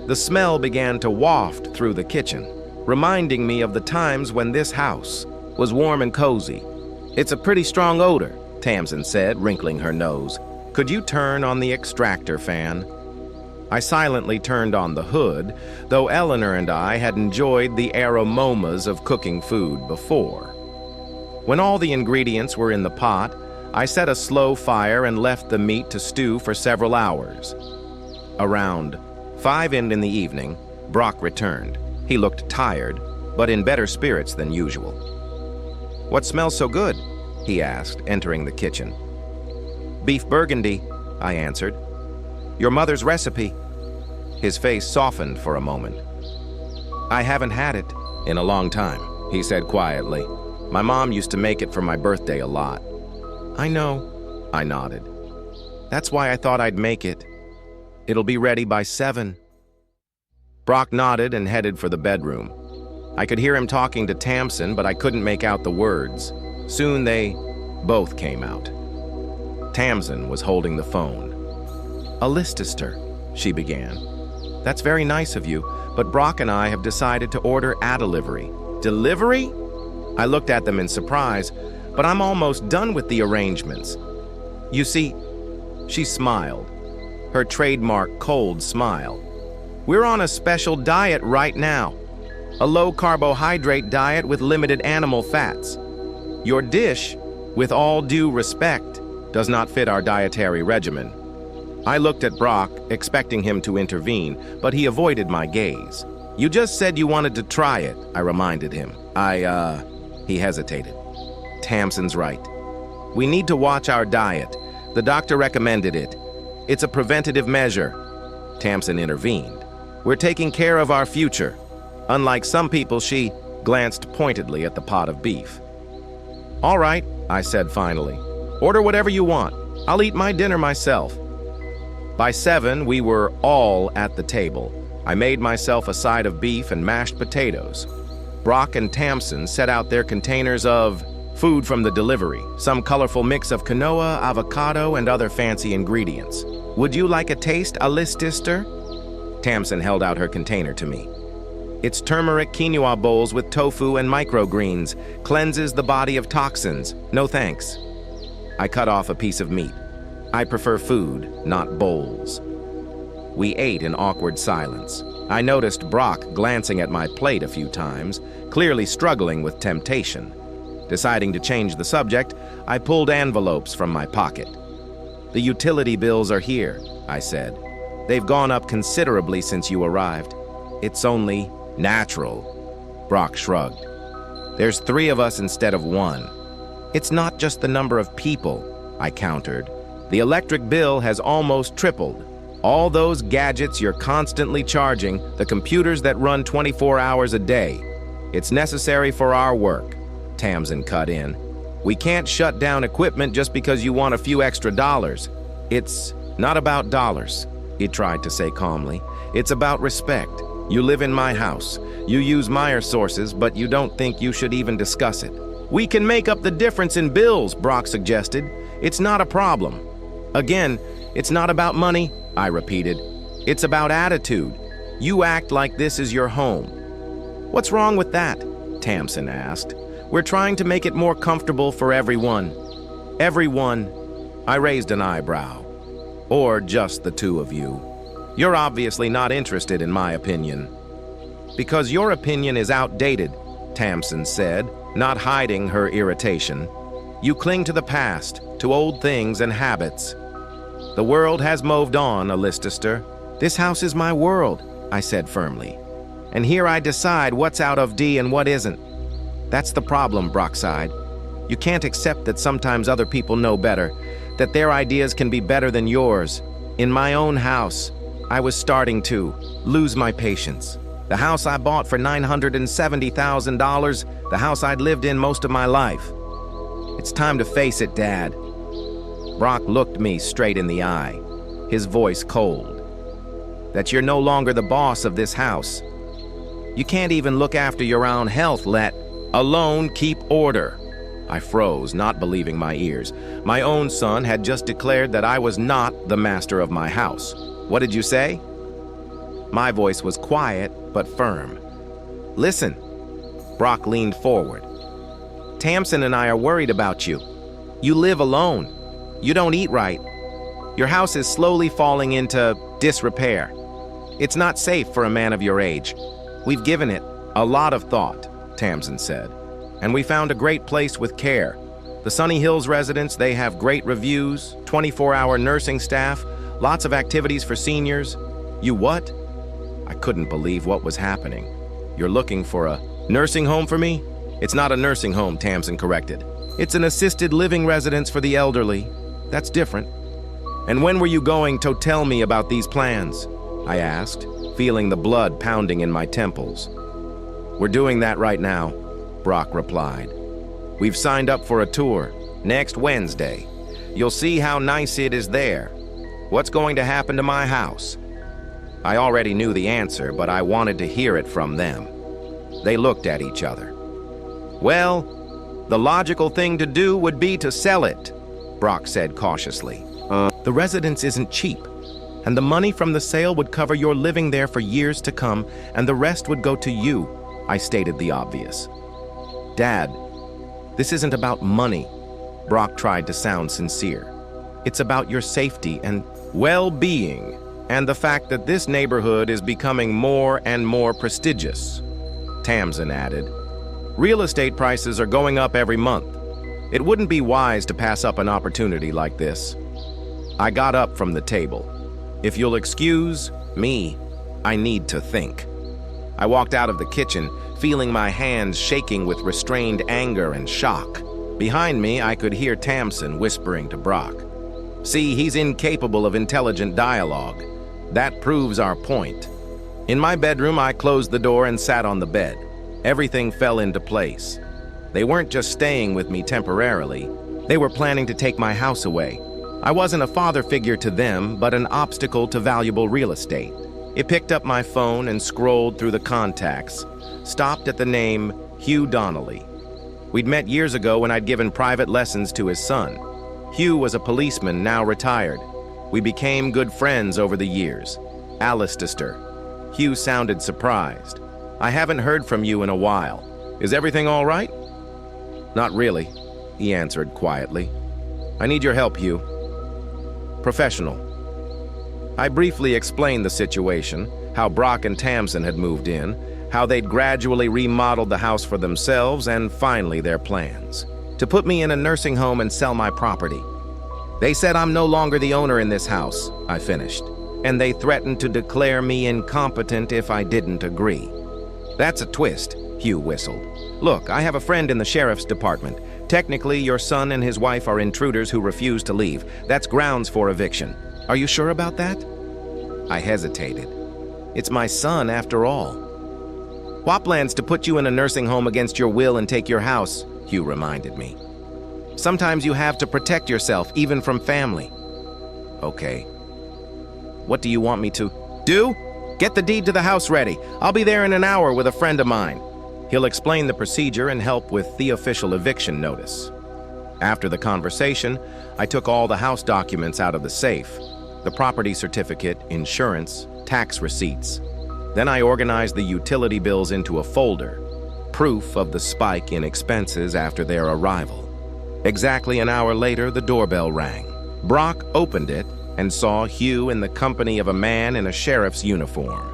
The smell began to waft through the kitchen, reminding me of the times when this house was warm and cozy. "It's a pretty strong odor," Tamsin said, wrinkling her nose. "Could you turn on the extractor fan?" I silently turned on the hood, though Eleanor and I had enjoyed the aromas of cooking food before. When all the ingredients were in the pot, I set a slow fire and left the meat to stew for several hours. Around 5 in the evening, Brock returned. He looked tired, but in better spirits than usual. "What smells so good?" he asked, entering the kitchen. "Beef burgundy," I answered. "Your mother's recipe." His face softened for a moment. "I haven't had it in a long time," he said quietly. "My mom used to make it for my birthday a lot." "I know," I nodded. "That's why I thought I'd make it. It'll be ready by 7. Brock nodded and headed for the bedroom. I could hear him talking to Tamsin, but I couldn't make out the words. Soon they both came out. Tamsin was holding the phone. "Alistair," she began. "That's very nice of you, but Brock and I have decided to order a delivery." "Delivery?" I looked at them in surprise, but I'm almost done with the arrangements. "You see," she smiled, her trademark cold smile. "We're on a special diet right now, a low-carbohydrate diet with limited animal fats. Your dish, with all due respect, does not fit our dietary regimen." I looked at Brock, expecting him to intervene, but he avoided my gaze. "You just said you wanted to try it," I reminded him. He hesitated. "Tamsin's right. We need to watch our diet. The doctor recommended it. It's a preventative measure." Tamsin intervened. "We're taking care of our future. Unlike some people," she glanced pointedly at the pot of beef. "All right," I said finally. "Order whatever you want. I'll eat my dinner myself." By 7, we were all at the table. I made myself a side of beef and mashed potatoes. Brock and Tamsin set out their containers of food from the delivery, some colorful mix of quinoa, avocado, and other fancy ingredients. "Would you like a taste, Alistair?" Tamsin held out her container to me. "It's turmeric quinoa bowls with tofu and microgreens. Cleanses the body of toxins. No thanks." I cut off a piece of meat. I prefer food, not bowls. We ate in awkward silence. I noticed Brock glancing at my plate a few times, clearly struggling with temptation. Deciding to change the subject, I pulled envelopes from my pocket. "The utility bills are here," I said. "They've gone up considerably since you arrived." "It's only natural," Brock shrugged. "There's 3 of us instead of 1. "It's not just the number of people," I countered. "The electric bill has almost tripled. All those gadgets you're constantly charging, the computers that run 24 hours a day. It's necessary for our work," Tamsin cut in. "We can't shut down equipment just because you want a few extra dollars." "It's not about dollars," he tried to say calmly. "It's about respect. You live in my house. You use my resources, but you don't think you should even discuss it." "We can make up the difference in bills," Brock suggested. "It's not a problem." "Again, it's not about money," I repeated. "It's about attitude. You act like this is your home." "What's wrong with that?" Tamsin asked. "We're trying to make it more comfortable for everyone." "Everyone?" I raised an eyebrow. "Or just the 2 of you? You're obviously not interested in my opinion." "Because your opinion is outdated," Tamsin said, not hiding her irritation. "You cling to the past, to old things and habits." "The world has moved on, Alistair. This house is my world," I said firmly. "And here I decide what's out of D and what isn't." "That's the problem," Brock sighed. "You can't accept that sometimes other people know better, that their ideas can be better than yours. In my own house, I was starting to lose my patience. The house I bought for $970,000, the house I'd lived in most of my life. It's time to face it, Dad." Brock looked me straight in the eye, his voice cold. "That you're no longer the boss of this house. You can't even look after your own health, let alone keep order." I froze, not believing my ears. My own son had just declared that I was not the master of my house. What did you say? My voice was quiet but firm. Listen. Brock leaned forward. Tamsin and I are worried about you. You live alone. You don't eat right. Your house is slowly falling into disrepair. It's not safe for a man of your age. We've given it a lot of thought, Tamsin said, and we found a great place with care. The Sunny Hills residents, they have great reviews, 24-hour nursing staff, lots of activities for seniors. You what? I couldn't believe what was happening. You're looking for a nursing home for me? It's not a nursing home, Tamsin corrected. It's an assisted living residence for the elderly. That's different. And when were you going to tell me about these plans? I asked, feeling the blood pounding in my temples. We're doing that right now, Brock replied. We've signed up for a tour next Wednesday. You'll see how nice it is there. What's going to happen to my house? I already knew the answer, but I wanted to hear it from them. They looked at each other. Well, the logical thing to do would be to sell it, Brock said cautiously. The residence isn't cheap, and the money from the sale would cover your living there for years to come, and the rest would go to you, I stated the obvious. Dad, this isn't about money. Brock tried to sound sincere. It's about your safety and well-being, and the fact that this neighborhood is becoming more and more prestigious, Tamsin added. Real estate prices are going up every month. It wouldn't be wise to pass up an opportunity like this. I got up from the table. If you'll excuse me, I need to think. I walked out of the kitchen, feeling my hands shaking with restrained anger and shock. Behind me, I could hear Tamsin whispering to Brock. See, he's incapable of intelligent dialogue. That proves our point. In my bedroom, I closed the door and sat on the bed. Everything fell into place. They weren't just staying with me temporarily. They were planning to take my house away. I wasn't a father figure to them, but an obstacle to valuable real estate. It picked up my phone and scrolled through the contacts, stopped at the name Hugh Donnelly. We'd met years ago when I'd given private lessons to his son. Hugh was a policeman, now retired. We became good friends over the years. Alistair. Hugh sounded surprised. I haven't heard from you in a while. Is everything all right? Not really, he answered quietly. I need your help, Hugh. Professional. I briefly explained the situation, how Brock and Tamsin had moved in, how they'd gradually remodeled the house for themselves, and finally their plans. To put me in a nursing home and sell my property. They said I'm no longer the owner in this house, I finished, and they threatened to declare me incompetent if I didn't agree. That's a twist, Hugh whistled. Look, I have a friend in the sheriff's department. Technically, your son and his wife are intruders who refuse to leave. That's grounds for eviction. Are you sure about that? I hesitated. It's my son, after all. What plans to put you in a nursing home against your will and take your house? Hugh reminded me. Sometimes you have to protect yourself, even from family. Okay. What do you want me to do? Get the deed to the house ready. I'll be there in an hour with a friend of mine. He'll explain the procedure and help with the official eviction notice. After the conversation, I took all the house documents out of the safe, the property certificate, insurance, tax receipts. Then I organized the utility bills into a folder, proof of the spike in expenses after their arrival. Exactly an hour later, the doorbell rang. Brock opened it and saw Hugh in the company of a man in a sheriff's uniform.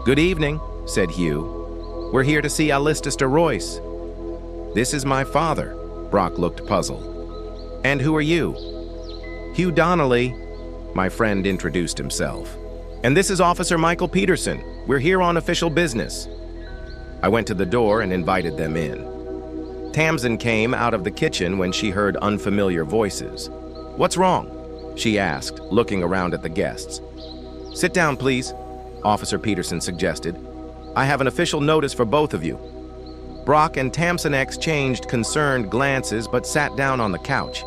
Good evening, said Hugh. We're here to see Alistair Royce. This is my father. Brock looked puzzled. And who are you? Hugh Donnelly, my friend introduced himself. And this is Officer Michael Peterson. We're here on official business. I went to the door and invited them in. Tamsin came out of the kitchen when she heard unfamiliar voices. What's wrong? She asked, looking around at the guests. Sit down, please, Officer Peterson suggested. I have an official notice for both of you. Brock and Tamsin exchanged concerned glances but sat down on the couch.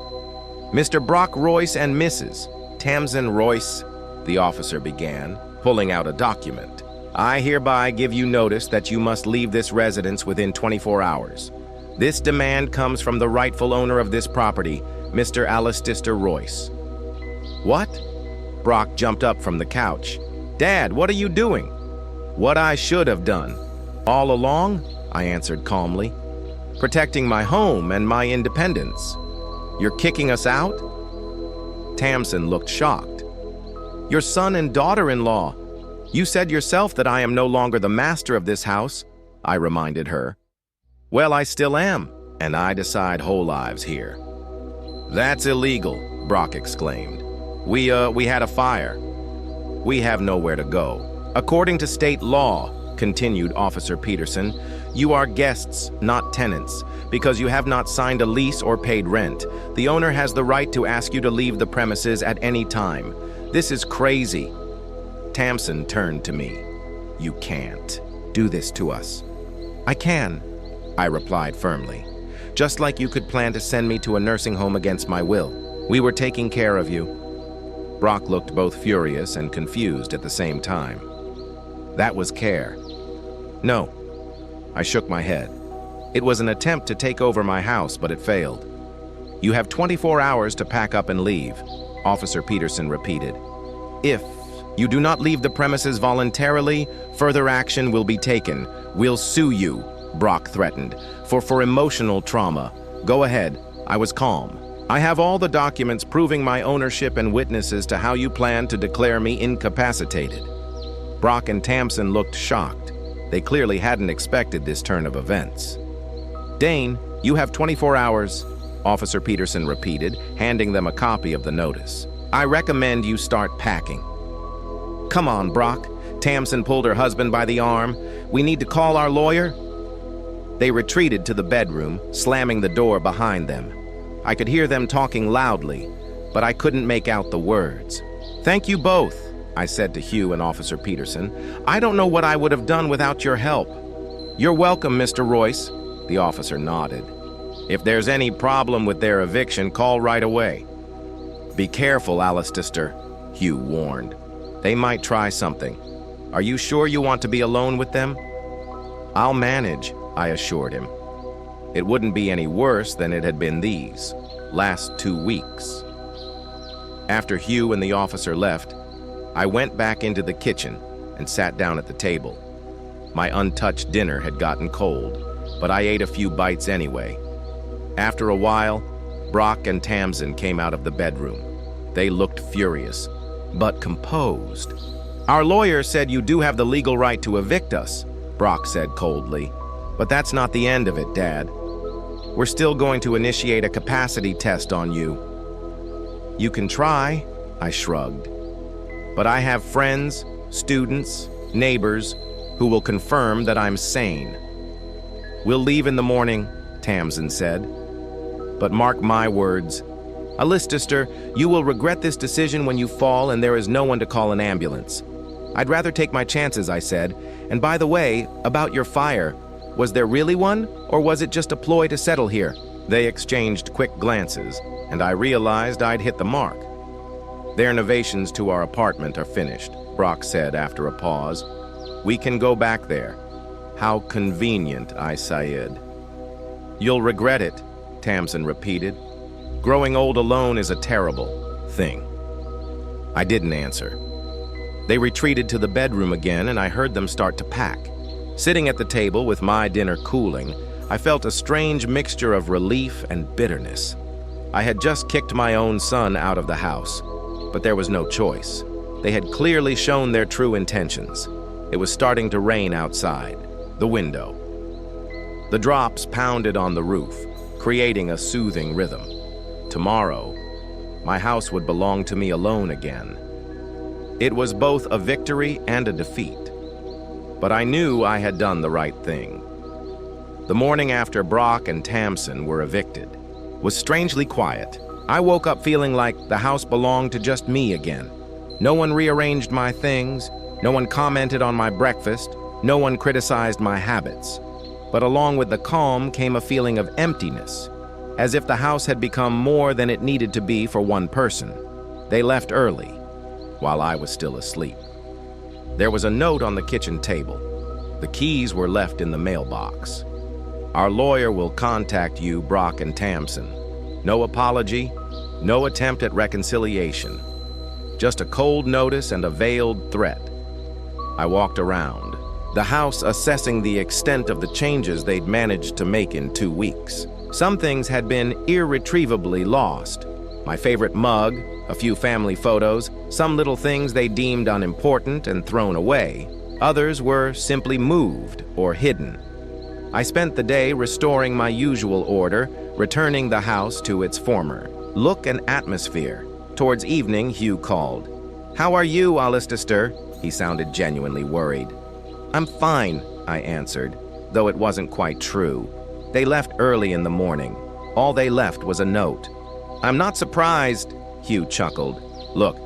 Mr. Brock Royce and Mrs. Tamsin Royce, the officer began, pulling out a document. I hereby give you notice that you must leave this residence within 24 hours. This demand comes from the rightful owner of this property, Mr. Alistair Royce. What? Brock jumped up from the couch. Dad, what are you doing? What I should have done. All along, I answered calmly. Protecting my home and my independence. You're kicking us out? Tamsin looked shocked. Your son and daughter-in-law. You said yourself that I am no longer the master of this house, I reminded her. Well, I still am, and I decide whole lives here. That's illegal, Brock exclaimed. We had a fire. We have nowhere to go. According to state law, continued Officer Peterson, you are guests, not tenants, because you have not signed a lease or paid rent. The owner has the right to ask you to leave the premises at any time. This is crazy. Tamsin turned to me. You can't do this to us. I can, I replied firmly. Just like you could plan to send me to a nursing home against my will. We were taking care of you. Brock looked both furious and confused at the same time. That was care. No. I shook my head. It was an attempt to take over my house, but it failed. You have 24 hours to pack up and leave, Officer Peterson repeated. If you do not leave the premises voluntarily, further action will be taken. We'll sue you, Brock threatened, for emotional trauma. Go ahead. I was calm. I have all the documents proving my ownership and witnesses to how you plan to declare me incapacitated. Brock and Tamsin looked shocked. They clearly hadn't expected this turn of events. Dane, you have 24 hours, Officer Peterson repeated, handing them a copy of the notice. I recommend you start packing. Come on, Brock. Tamsin pulled her husband by the arm. We need to call our lawyer. They retreated to the bedroom, slamming the door behind them. I could hear them talking loudly, but I couldn't make out the words. Thank you both, I said to Hugh and Officer Peterson. I don't know what I would have done without your help. You're welcome, Mr. Royce, the officer nodded. If there's any problem with their eviction, call right away. Be careful, Alistair, Hugh warned. They might try something. Are you sure you want to be alone with them? I'll manage, I assured him. It wouldn't be any worse than it had been these last 2 weeks. After Hugh and the officer left, I went back into the kitchen and sat down at the table. My untouched dinner had gotten cold, but I ate a few bites anyway. After a while, Brock and Tamsin came out of the bedroom. They looked furious, but composed. Our lawyer said you do have the legal right to evict us, Brock said coldly. But that's not the end of it, Dad. We're still going to initiate a capacity test on you. You can try, I shrugged. But I have friends, students, neighbors who will confirm that I'm sane. We'll leave in the morning, Tamsin said. But mark my words. Alistair, you will regret this decision when you fall and there is no one to call an ambulance. I'd rather take my chances, I said. And by the way, about your fire, was there really one, or was it just a ploy to settle here? They exchanged quick glances, and I realized I'd hit the mark. Their innovations to our apartment are finished, Brock said after a pause. We can go back there. How convenient, I sighed. You'll regret it, Tamsin repeated. Growing old alone is a terrible thing. I didn't answer. They retreated to the bedroom again, and I heard them start to pack. Sitting at the table with my dinner cooling, I felt a strange mixture of relief and bitterness. I had just kicked my own son out of the house, but there was no choice. They had clearly shown their true intentions. It was starting to rain outside, the window. The drops pounded on the roof, creating a soothing rhythm. Tomorrow, my house would belong to me alone again. It was both a victory and a defeat. But I knew I had done the right thing. The morning after Brock and Tamsin were evicted was strangely quiet. I woke up feeling like the house belonged to just me again. No one rearranged my things, no one commented on my breakfast, no one criticized my habits. But along with the calm came a feeling of emptiness, as if the house had become more than it needed to be for one person. They left early, while I was still asleep. There was a note on the kitchen table. The keys were left in the mailbox. Our lawyer will contact you, Brock and Tamsin. No apology, no attempt at reconciliation. Just a cold notice and a veiled threat. I walked around, the house assessing the extent of the changes they'd managed to make in 2 weeks. Some things had been irretrievably lost. My favorite mug, a few family photos, some little things they deemed unimportant and thrown away. Others were simply moved or hidden. I spent the day restoring my usual order, returning the house to its former look and atmosphere. Towards evening, Hugh called. "How are you, Alistair?" He sounded genuinely worried. "I'm fine," I answered, though it wasn't quite true. They left early in the morning. All they left was a note. "I'm not surprised," Hugh chuckled. "Look,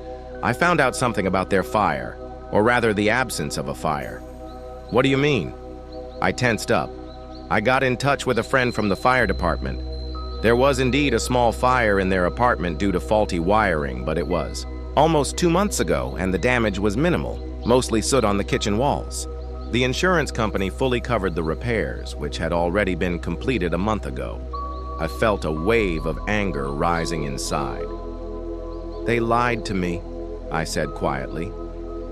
I found out something about their fire, or rather the absence of a fire." "What do you mean?" I tensed up. I got in touch with a friend from the fire department. There was indeed a small fire in their apartment due to faulty wiring, but it was almost 2 months ago, and the damage was minimal, mostly soot on the kitchen walls. The insurance company fully covered the repairs, which had already been completed a month ago. I felt a wave of anger rising inside. "They lied to me," I said quietly.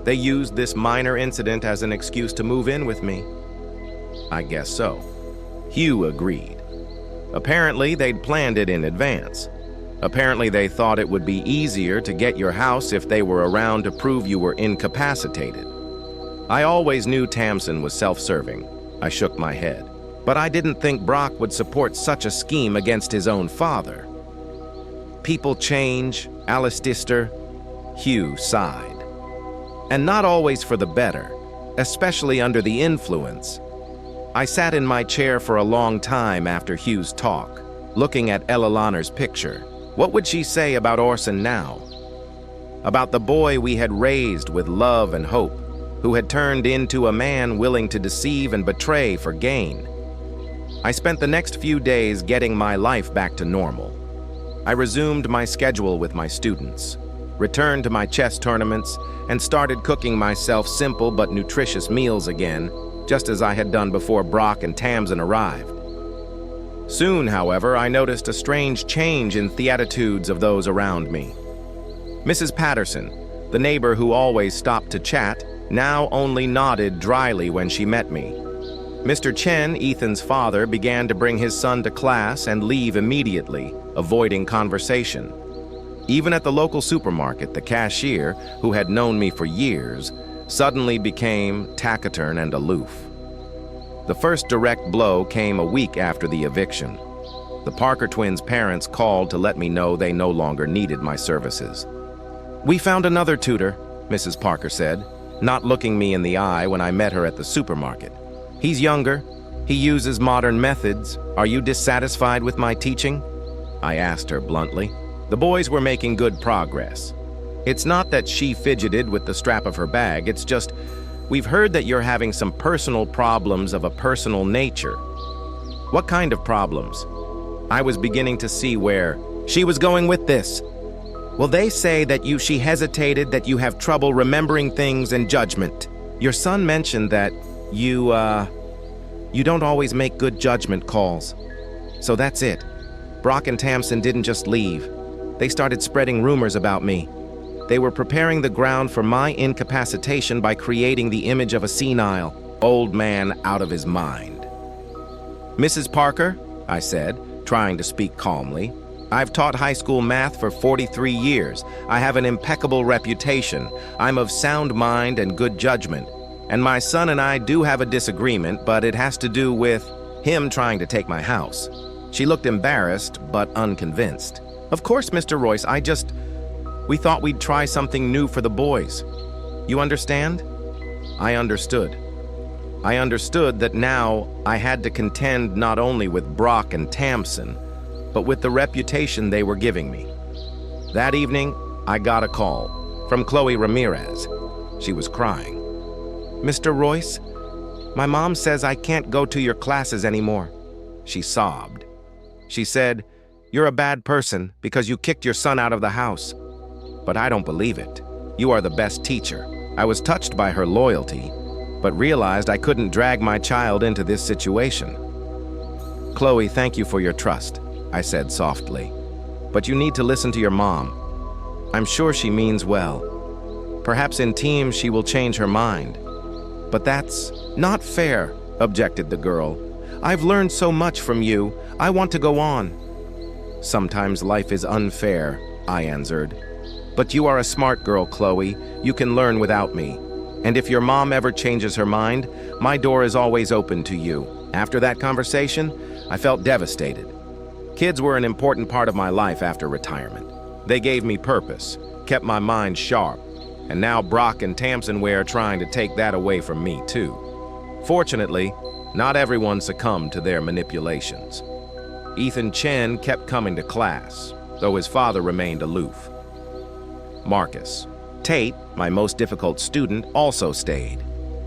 "They used this minor incident as an excuse to move in with me." "I guess so." Hugh agreed. Apparently, they'd planned it in advance. Apparently, they thought it would be easier to get your house if they were around to prove you were incapacitated. I always knew Tamsin was self-serving. I shook my head. But I didn't think Brock would support such a scheme against his own father. "People change, Alistair," Hugh sighed. "And not always for the better, especially under the influence." I sat in my chair for a long time after Hugh's talk, looking at Elilana's picture. What would she say about Orson now? About the boy we had raised with love and hope, who had turned into a man willing to deceive and betray for gain. I spent the next few days getting my life back to normal. I resumed my schedule with my students, returned to my chess tournaments, and started cooking myself simple but nutritious meals again, just as I had done before Brock and Tamsin arrived. Soon, however, I noticed a strange change in the attitudes of those around me. Mrs. Patterson, the neighbor who always stopped to chat, now only nodded dryly when she met me. Mr. Chen, Ethan's father, began to bring his son to class and leave immediately, avoiding conversation. Even at the local supermarket, the cashier, who had known me for years, suddenly became taciturn and aloof. The first direct blow came a week after the eviction. The Parker twins' parents called to let me know they no longer needed my services. "We found another tutor," Mrs. Parker said, not looking me in the eye when I met her at the supermarket. "He's younger. He uses modern methods. Are you dissatisfied with my teaching?" I asked her bluntly. The boys were making good progress. It's not that she fidgeted with the strap of her bag, it's just, "We've heard that you're having some personal problems of a personal nature." "What kind of problems?" I was beginning to see where she was going with this. "Well, they say that she hesitated, that you have trouble remembering things and judgment. Your son mentioned that you don't always make good judgment calls. So that's it. Brock and Tamsin didn't just leave. They started spreading rumors about me. They were preparing the ground for my incapacitation by creating the image of a senile, old man out of his mind." "Mrs. Parker," I said, trying to speak calmly, "I've taught high school math for 43 years. I have an impeccable reputation. I'm of sound mind and good judgment. And my son and I do have a disagreement, but it has to do with him trying to take my house." She looked embarrassed, but unconvinced. "Of course, Mr. Royce, we thought we'd try something new for the boys. You understand?" I understood. I understood that now I had to contend not only with Brock and Tamsin, but with the reputation they were giving me. That evening, I got a call from Chloe Ramirez. She was crying. "Mr. Royce, my mom says I can't go to your classes anymore." She sobbed. She said, "You're a bad person because you kicked your son out of the house." But I don't believe it. You are the best teacher. I was touched by her loyalty, but realized I couldn't drag my child into this situation. Chloe, thank you for your trust, I said softly. But you need to listen to your mom. I'm sure she means well. Perhaps in teams she will change her mind. But that's not fair, objected the girl. I've learned so much from you. I want to go on. Sometimes life is unfair, I answered. But you are a smart girl, Chloe. You can learn without me. And if your mom ever changes her mind, my door is always open to you. After that conversation, I felt devastated. Kids were an important part of my life after retirement. They gave me purpose, kept my mind sharp, and now Brock and Tamsin are trying to take that away from me too. Fortunately, not everyone succumbed to their manipulations. Ethan Chen kept coming to class, though his father remained aloof. Marcus. Tate, my most difficult student, also stayed.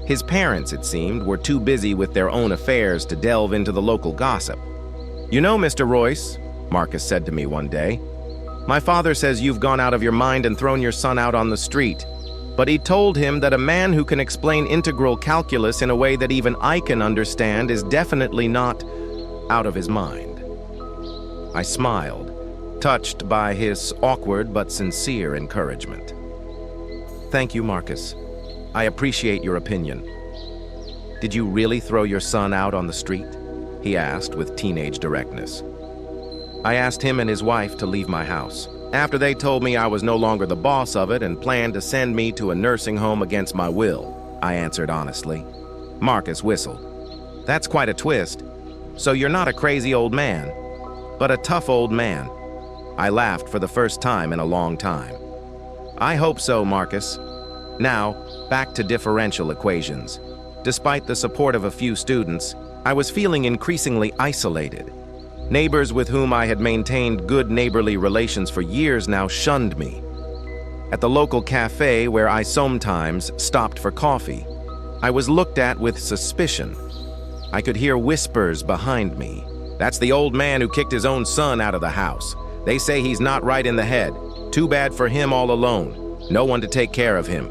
His parents, it seemed, were too busy with their own affairs to delve into the local gossip. You know, Mr. Royce, Marcus said to me one day, my father says you've gone out of your mind and thrown your son out on the street. But he told him that a man who can explain integral calculus in a way that even I can understand is definitely not out of his mind. I smiled, touched by his awkward but sincere encouragement. Thank you, Marcus. I appreciate your opinion. Did you really throw your son out on the street? He asked with teenage directness. I asked him and his wife to leave my house. After they told me I was no longer the boss of it and planned to send me to a nursing home against my will, I answered honestly. Marcus whistled. That's quite a twist. So you're not a crazy old man, but a tough old man. I laughed for the first time in a long time. I hope so, Marcus. Now, back to differential equations. Despite the support of a few students, I was feeling increasingly isolated. Neighbors with whom I had maintained good neighborly relations for years now shunned me. At the local cafe where I sometimes stopped for coffee, I was looked at with suspicion. I could hear whispers behind me. That's the old man who kicked his own son out of the house. They say he's not right in the head. Too bad for him all alone. No one to take care of him.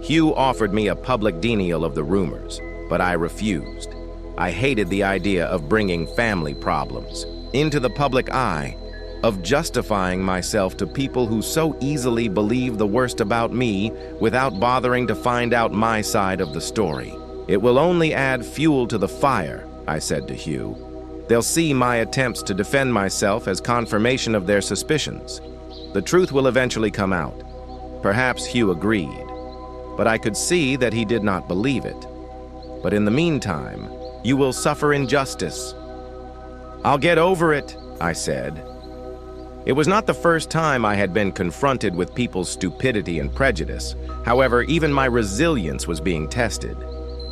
Hugh offered me a public denial of the rumors, but I refused. I hated the idea of bringing family problems into the public eye, of justifying myself to people who so easily believe the worst about me without bothering to find out my side of the story. It will only add fuel to the fire, I said to Hugh. They'll see my attempts to defend myself as confirmation of their suspicions. The truth will eventually come out. Perhaps Hugh agreed, but I could see that he did not believe it. But in the meantime, you will suffer injustice. I'll get over it, I said. It was not the first time I had been confronted with people's stupidity and prejudice. However, even my resilience was being tested.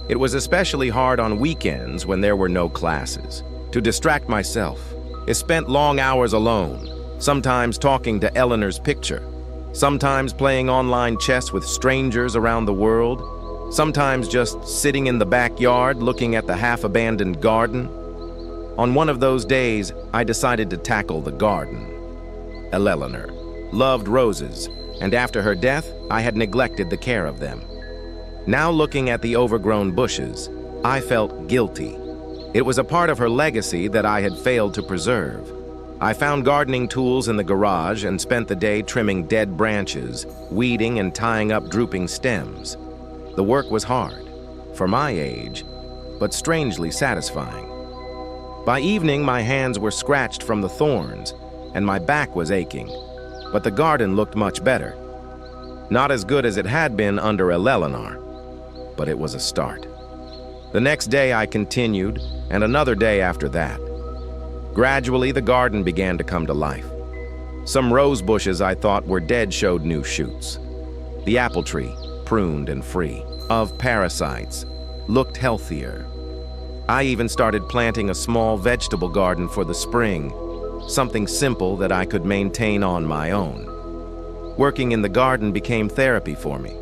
It was especially hard on weekends when there were no classes. To distract myself, I spent long hours alone, sometimes talking to Eleanor's picture, sometimes playing online chess with strangers around the world, sometimes just sitting in the backyard looking at the half-abandoned garden. On one of those days, I decided to tackle the garden. Eleanor loved roses, and after her death, I had neglected the care of them. Now looking at the overgrown bushes, I felt guilty. It was a part of her legacy that I had failed to preserve. I found gardening tools in the garage and spent the day trimming dead branches, weeding and tying up drooping stems. The work was hard, for my age, but strangely satisfying. By evening, my hands were scratched from the thorns, and my back was aching, but the garden looked much better. Not as good as it had been under Eleanor, but it was a start. The next day I continued, and another day after that. Gradually, the garden began to come to life. Some rose bushes I thought were dead showed new shoots. The apple tree, pruned and free of parasites, looked healthier. I even started planting a small vegetable garden for the spring, something simple that I could maintain on my own. Working in the garden became therapy for me.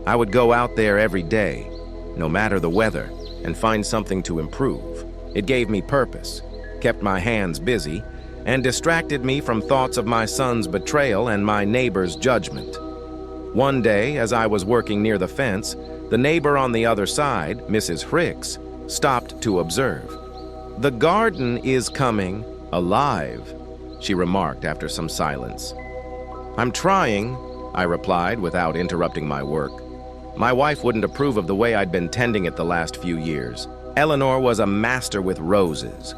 I would go out there every day, no matter the weather, and find something to improve. It gave me purpose, kept my hands busy, and distracted me from thoughts of my son's betrayal and my neighbor's judgment. One day, as I was working near the fence, the neighbor on the other side, Mrs. Hicks, stopped to observe. "The garden is coming alive," she remarked after some silence. "I'm trying," I replied without interrupting my work. My wife wouldn't approve of the way I'd been tending it the last few years. Eleanor was a master with roses.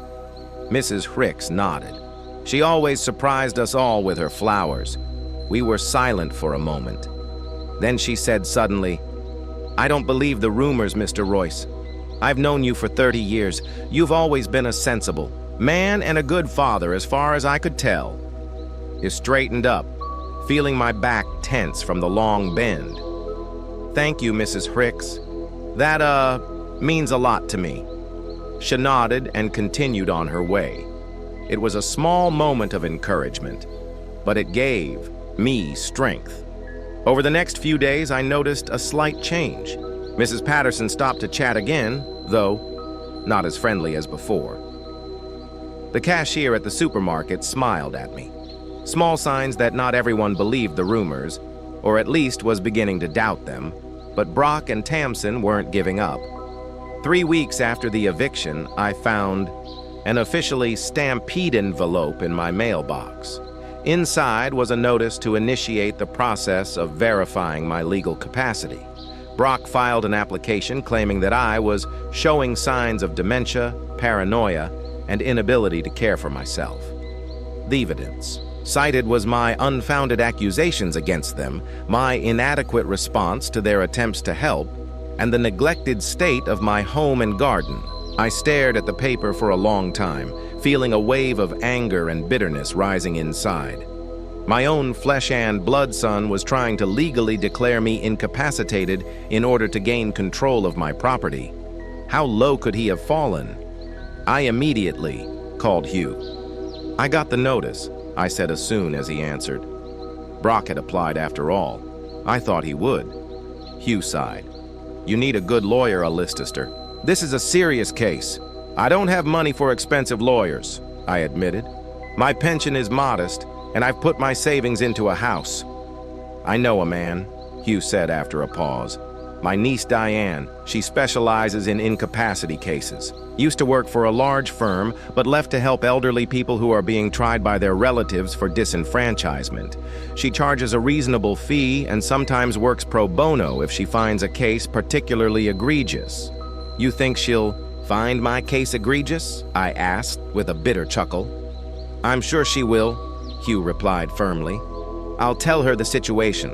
Mrs. Hricks nodded. She always surprised us all with her flowers. We were silent for a moment. Then she said suddenly, "I don't believe the rumors, Mr. Royce. I've known you for 30 years. You've always been a sensible man and a good father as far as I could tell." He straightened up, feeling my back tense from the long bend. "Thank you, Mrs. Hricks. That, means a lot to me." She nodded and continued on her way. It was a small moment of encouragement, but it gave me strength. Over the next few days, I noticed a slight change. Mrs. Patterson stopped to chat again, though not as friendly as before. The cashier at the supermarket smiled at me. Small signs that not everyone believed the rumors, or at least was beginning to doubt them, but Brock and Tamsin weren't giving up. 3 weeks after the eviction, I found an officially stampede envelope in my mailbox. Inside was a notice to initiate the process of verifying my legal capacity. Brock filed an application claiming that I was showing signs of dementia, paranoia, and inability to care for myself. The evidence cited was my unfounded accusations against them, my inadequate response to their attempts to help, and the neglected state of my home and garden. I stared at the paper for a long time, feeling a wave of anger and bitterness rising inside. My own flesh and blood son was trying to legally declare me incapacitated in order to gain control of my property. How low could he have fallen? I immediately called Hugh. "I got the notice," I said as soon as he answered. Brock had applied after all. I thought he would. Hugh sighed. "You need a good lawyer, Alistair. This is a serious case. I don't have money for expensive lawyers," I admitted. "My pension is modest, and I've put my savings into a house." "I know a man," Hugh said after a pause. "My niece Diane, she specializes in incapacity cases. Used to work for a large firm, but left to help elderly people who are being tried by their relatives for disenfranchisement. She charges a reasonable fee and sometimes works pro bono if she finds a case particularly egregious." "You think she'll find my case egregious?" I asked with a bitter chuckle. "I'm sure she will," Hugh replied firmly. "I'll tell her the situation.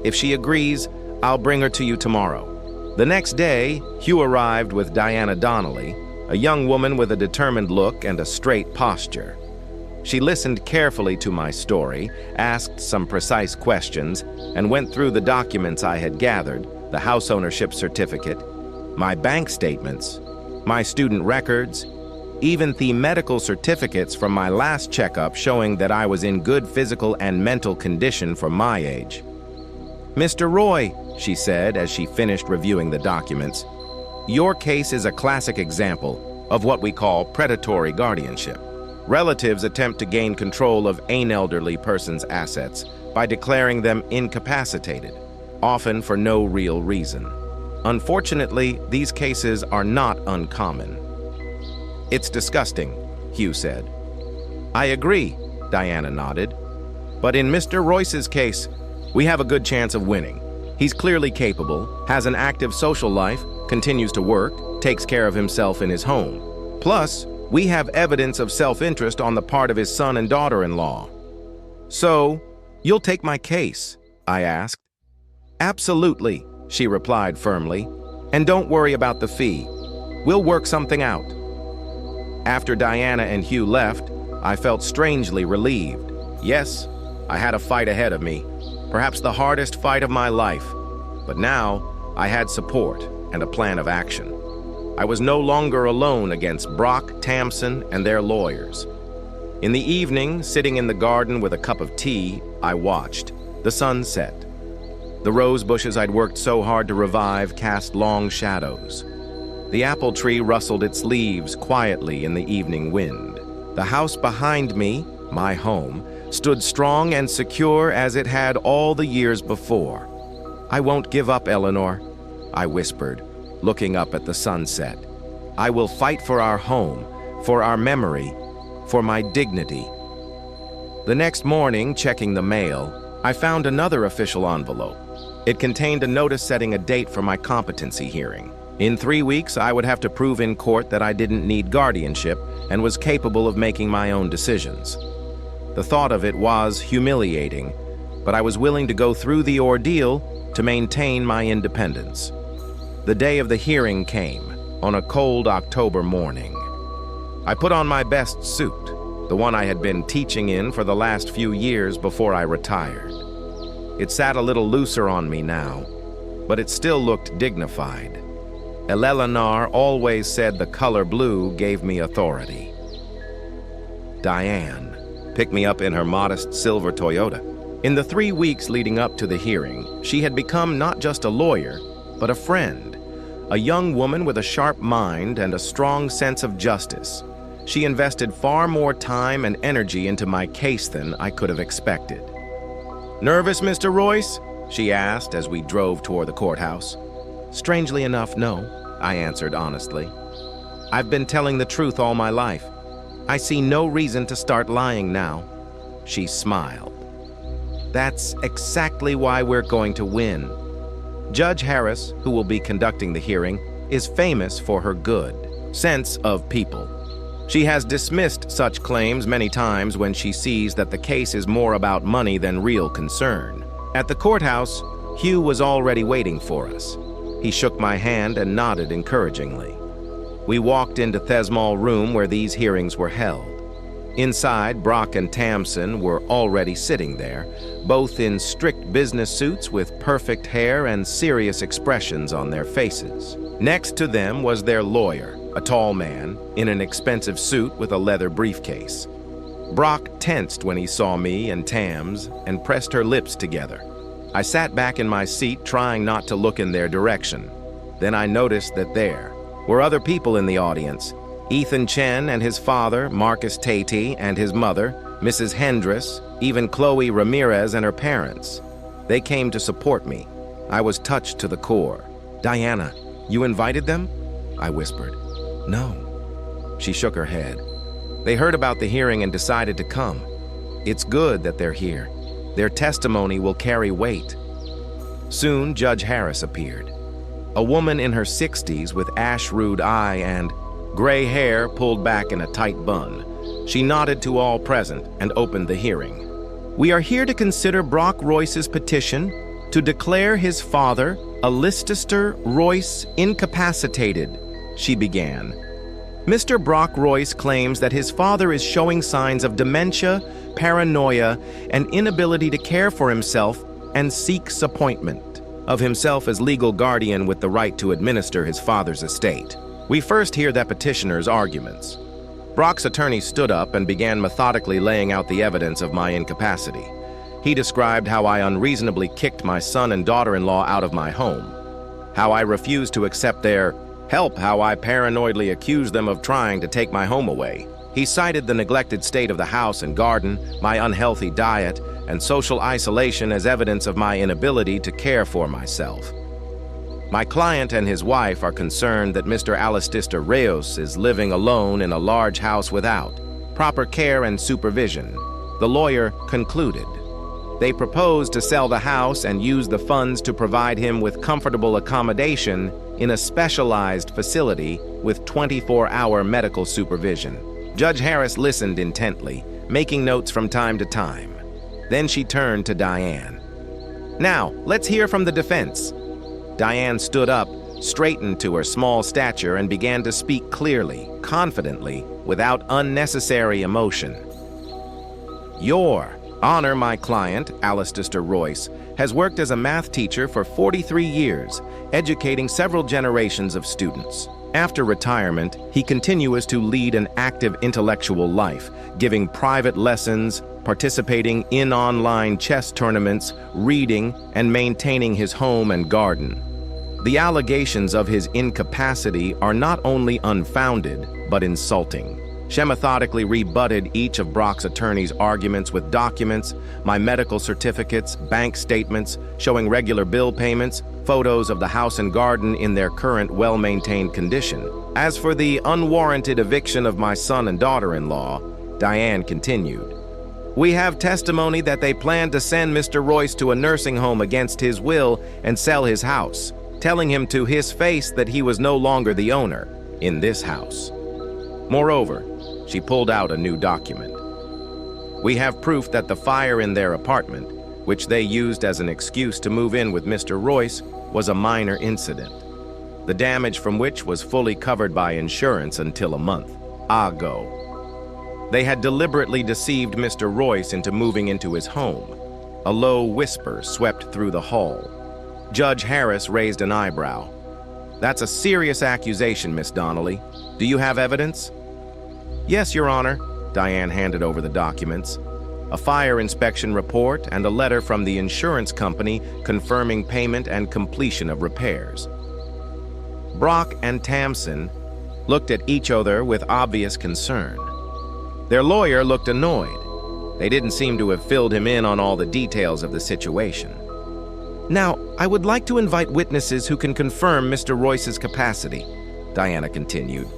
If she agrees, I'll bring her to you tomorrow." The next day, Hugh arrived with Diana Donnelly, a young woman with a determined look and a straight posture. She listened carefully to my story, asked some precise questions, and went through the documents I had gathered, the house ownership certificate, my bank statements, my student records, even the medical certificates from my last checkup showing that I was in good physical and mental condition for my age. "Mr. Roy," she said as she finished reviewing the documents, "your case is a classic example of what we call predatory guardianship. Relatives attempt to gain control of an elderly person's assets by declaring them incapacitated, often for no real reason. Unfortunately, these cases are not uncommon." "It's disgusting," Hugh said. "I agree," Diana nodded. "But in Mr. Royce's case, we have a good chance of winning. He's clearly capable, has an active social life, continues to work, takes care of himself in his home. Plus, we have evidence of self-interest on the part of his son and daughter-in-law." "So, you'll take my case?" I asked. "Absolutely," she replied firmly. "And don't worry about the fee. We'll work something out." After Diana and Hugh left, I felt strangely relieved. Yes, I had a fight ahead of me, perhaps the hardest fight of my life. But now, I had support and a plan of action. I was no longer alone against Brock, Tamsin, and their lawyers. In the evening, sitting in the garden with a cup of tea, I watched. The sun set. The rose bushes I'd worked so hard to revive cast long shadows. The apple tree rustled its leaves quietly in the evening wind. The house behind me, my home, stood strong and secure as it had all the years before. "I won't give up, Eleanor," I whispered, looking up at the sunset. "I will fight for our home, for our memory, for my dignity. The next morning, checking the mail, I found another official envelope. It contained a notice setting a date for my competency hearing. In 3 weeks, I would have to prove in court that I didn't need guardianship and was capable of making my own decisions. The thought of it was humiliating, but I was willing to go through the ordeal to maintain my independence. The day of the hearing came, on a cold October morning. I put on my best suit, the one I had been teaching in for the last few years before I retired. It sat a little looser on me now, but it still looked dignified. Eleanor always said the color blue gave me authority. Diane picked me up in her modest silver Toyota. In the 3 weeks leading up to the hearing, she had become not just a lawyer, but a friend, a young woman with a sharp mind and a strong sense of justice. She invested far more time and energy into my case than I could have expected. "Nervous, Mr. Royce?" she asked as we drove toward the courthouse. "Strangely enough, no," I answered honestly. "I've been telling the truth all my life. I see no reason to start lying now." She smiled. "That's exactly why we're going to win. Judge Harris, who will be conducting the hearing, is famous for her good sense of people. She has dismissed such claims many times when she sees that the case is more about money than real concern." At the courthouse, Hugh was already waiting for us. He shook my hand and nodded encouragingly. We walked into Thesmall room where these hearings were held. Inside, Brock and Tamsin were already sitting there, both in strict business suits with perfect hair and serious expressions on their faces. Next to them was their lawyer, a tall man, in an expensive suit with a leather briefcase. Brock tensed when he saw me and Tams and pressed her lips together. I sat back in my seat, trying not to look in their direction. Then I noticed that there were other people in the audience. Ethan Chen and his father, Marcus Tatey, and his mother, Mrs. Hendress, even Chloe Ramirez and her parents. They came to support me. I was touched to the core. "Diana, you invited them?" I whispered. "No." She shook her head. "They heard about the hearing and decided to come. It's good that they're here. Their testimony will carry weight." Soon, Judge Harris appeared. A woman in her 60s with ash-rude eye and gray hair pulled back in a tight bun. She nodded to all present and opened the hearing. "We are here to consider Brock Royce's petition to declare his father, Alistair Royce, incapacitated," she began. "Mr. Brock Royce claims that his father is showing signs of dementia, paranoia, and inability to care for himself and seeks appointment of himself as legal guardian with the right to administer his father's estate." We first hear that petitioner's arguments. Brock's attorney stood up and began methodically laying out the evidence of my incapacity. He described how I unreasonably kicked my son and daughter-in-law out of my home, how I refused to accept their help, how I paranoidly accused them of trying to take my home away. He cited the neglected state of the house and garden, my unhealthy diet, and social isolation as evidence of my inability to care for myself. My client and his wife are concerned that Mr. Alistair Royce is living alone in a large house without proper care and supervision. The lawyer concluded. They propose to sell the house and use the funds to provide him with comfortable accommodation in a specialized facility with 24-hour medical supervision. Judge Harris listened intently, making notes from time to time. Then she turned to Diane. "Now, let's hear from the defense." Diane stood up, straightened to her small stature, and began to speak clearly, confidently, without unnecessary emotion. "Your Honor, my client, Alistair Royce, has worked as a math teacher for 43 years, educating several generations of students. After retirement, he continues to lead an active intellectual life, giving private lessons, participating in online chess tournaments, reading, and maintaining his home and garden. The allegations of his incapacity are not only unfounded, but insulting. She methodically rebutted each of Brock's attorney's arguments with documents, my medical certificates, bank statements, showing regular bill payments, photos of the house and garden in their current well-maintained condition. As for the unwarranted eviction of my son and daughter-in-law, Diane continued, "We have testimony that they planned to send Mr. Royce to a nursing home against his will and sell his house, telling him to his face that he was no longer the owner in this house. Moreover, she pulled out a new document. We have proof that the fire in their apartment, which they used as an excuse to move in with Mr. Royce, was a minor incident, the damage from which was fully covered by insurance until a month ago. They had deliberately deceived Mr. Royce into moving into his home." A low whisper swept through the hall. Judge Harris raised an eyebrow. "That's a serious accusation, Miss Donnelly. Do you have evidence?" "Yes, Your Honor." Diane handed over the documents. A fire inspection report and a letter from the insurance company confirming payment and completion of repairs. Brock and Tamsin looked at each other with obvious concern. Their lawyer looked annoyed. They didn't seem to have filled him in on all the details of the situation. "Now, I would like to invite witnesses who can confirm Mr. Royce's capacity," Diana continued.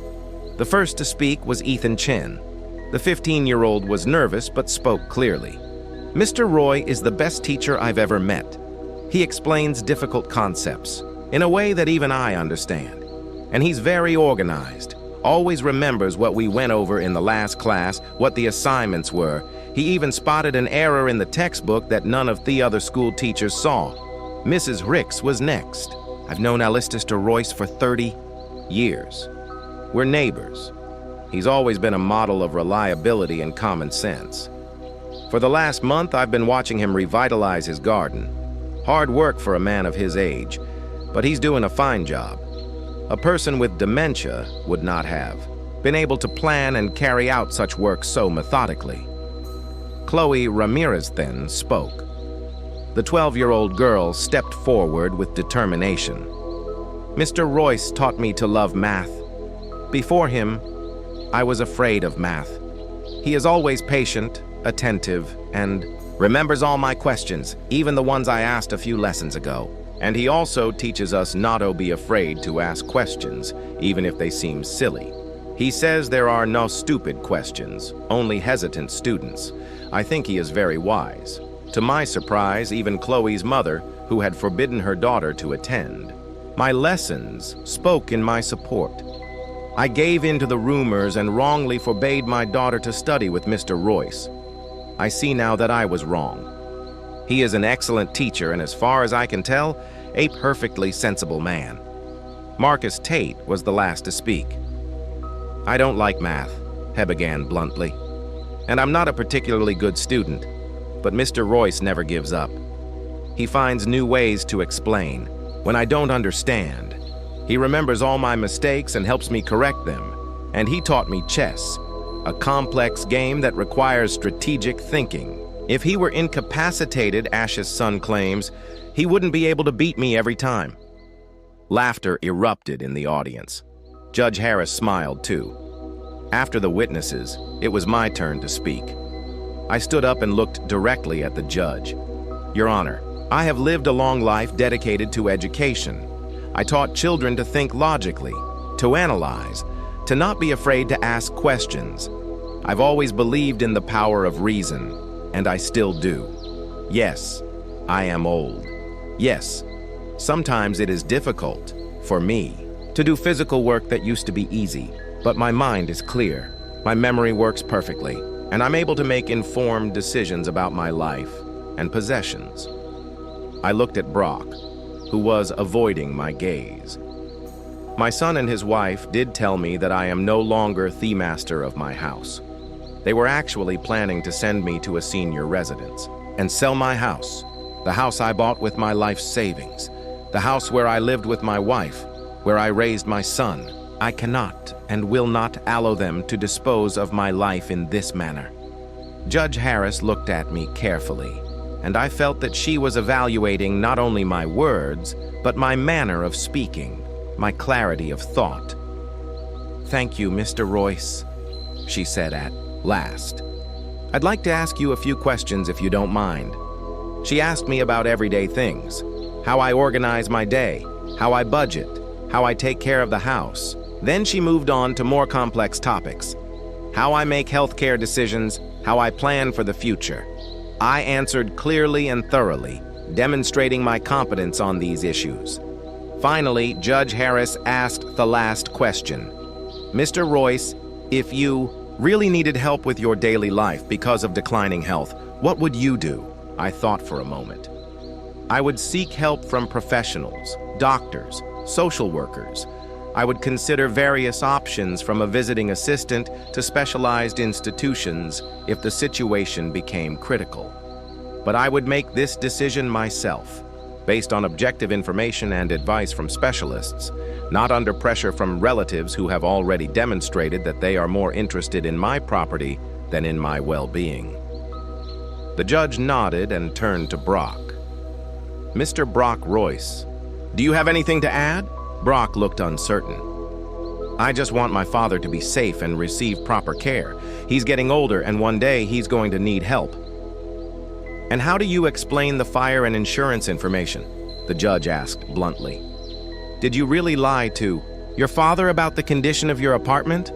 The first to speak was Ethan Chen. The 15-year-old was nervous but spoke clearly. "Mr. Roy is the best teacher I've ever met. He explains difficult concepts in a way that even I understand. And he's very organized, always remembers what we went over in the last class, what the assignments were. He even spotted an error in the textbook that none of the other school teachers saw. Mrs. Ricks was next. I've known Alistair Royce for 30 years. We're neighbors. He's always been a model of reliability and common sense. For the last month, I've been watching him revitalize his garden. Hard work for a man of his age, but he's doing a fine job. A person with dementia would not have been able to plan and carry out such work so methodically." Chloe Ramirez then spoke. The 12-year-old girl stepped forward with determination. "Mr. Royce taught me to love math. Before him, I was afraid of math. He is always patient, attentive, and remembers all my questions, even the ones I asked a few lessons ago. And he also teaches us not to be afraid to ask questions, even if they seem silly. He says there are no stupid questions, only hesitant students. I think he is very wise. To my surprise, even Chloe's mother, who had forbidden her daughter to attend. My lessons spoke in my support. I gave in to the rumors and wrongly forbade my daughter to study with Mr. Royce. I see now that I was wrong. He is an excellent teacher and, as far as I can tell, a perfectly sensible man." Marcus Tate was the last to speak. "I don't like math," he began bluntly. "And I'm not a particularly good student, but Mr. Royce never gives up. He finds new ways to explain. When I don't understand, he remembers all my mistakes and helps me correct them. And he taught me chess, a complex game that requires strategic thinking. If he were incapacitated, Ash's son claims, he wouldn't be able to beat me every time." Laughter erupted in the audience. Judge Harris smiled too. After the witnesses, it was my turn to speak. I stood up and looked directly at the judge. "Your Honor, I have lived a long life dedicated to education. I taught children to think logically, to analyze, to not be afraid to ask questions. I've always believed in the power of reason, and I still do. Yes, I am old. Yes, sometimes it is difficult, for me, to do physical work that used to be easy, but my mind is clear. My memory works perfectly, and I'm able to make informed decisions about my life and possessions." I looked at Brock, who was avoiding my gaze. "My son and his wife did tell me that I am no longer the master of my house. They were actually planning to send me to a senior residence and sell my house, the house I bought with my life's savings, the house where I lived with my wife, where I raised my son. I cannot and will not allow them to dispose of my life in this manner." Judge Harris looked at me carefully, and I felt that she was evaluating not only my words, but my manner of speaking, my clarity of thought. "Thank you, Mr. Royce. she said at last. "I'd like to ask you a few questions if you don't mind." She asked me about everyday things, how I organize my day, how I budget, how I take care of the house. Then she moved on to more complex topics, how I make healthcare decisions, how I plan for the future. I answered clearly and thoroughly, demonstrating my competence on these issues. Finally, Judge Harris asked the last question. "Mr. Royce, if you really needed help with your daily life because of declining health, what would you do?" I thought for a moment. "I would seek help from professionals, doctors, social workers. I would consider various options from a visiting assistant to specialized institutions if the situation became critical. But I would make this decision myself, based on objective information and advice from specialists, not under pressure from relatives who have already demonstrated that they are more interested in my property than in my well-being." The judge nodded and turned to Brock. "Mr. Brock Royce, do you have anything to add?" Brock looked uncertain. "I just want my father to be safe and receive proper care. He's getting older, and one day he's going to need help." "And how do you explain the fire and insurance information?" the judge asked bluntly. "Did you really lie to your father about the condition of your apartment?"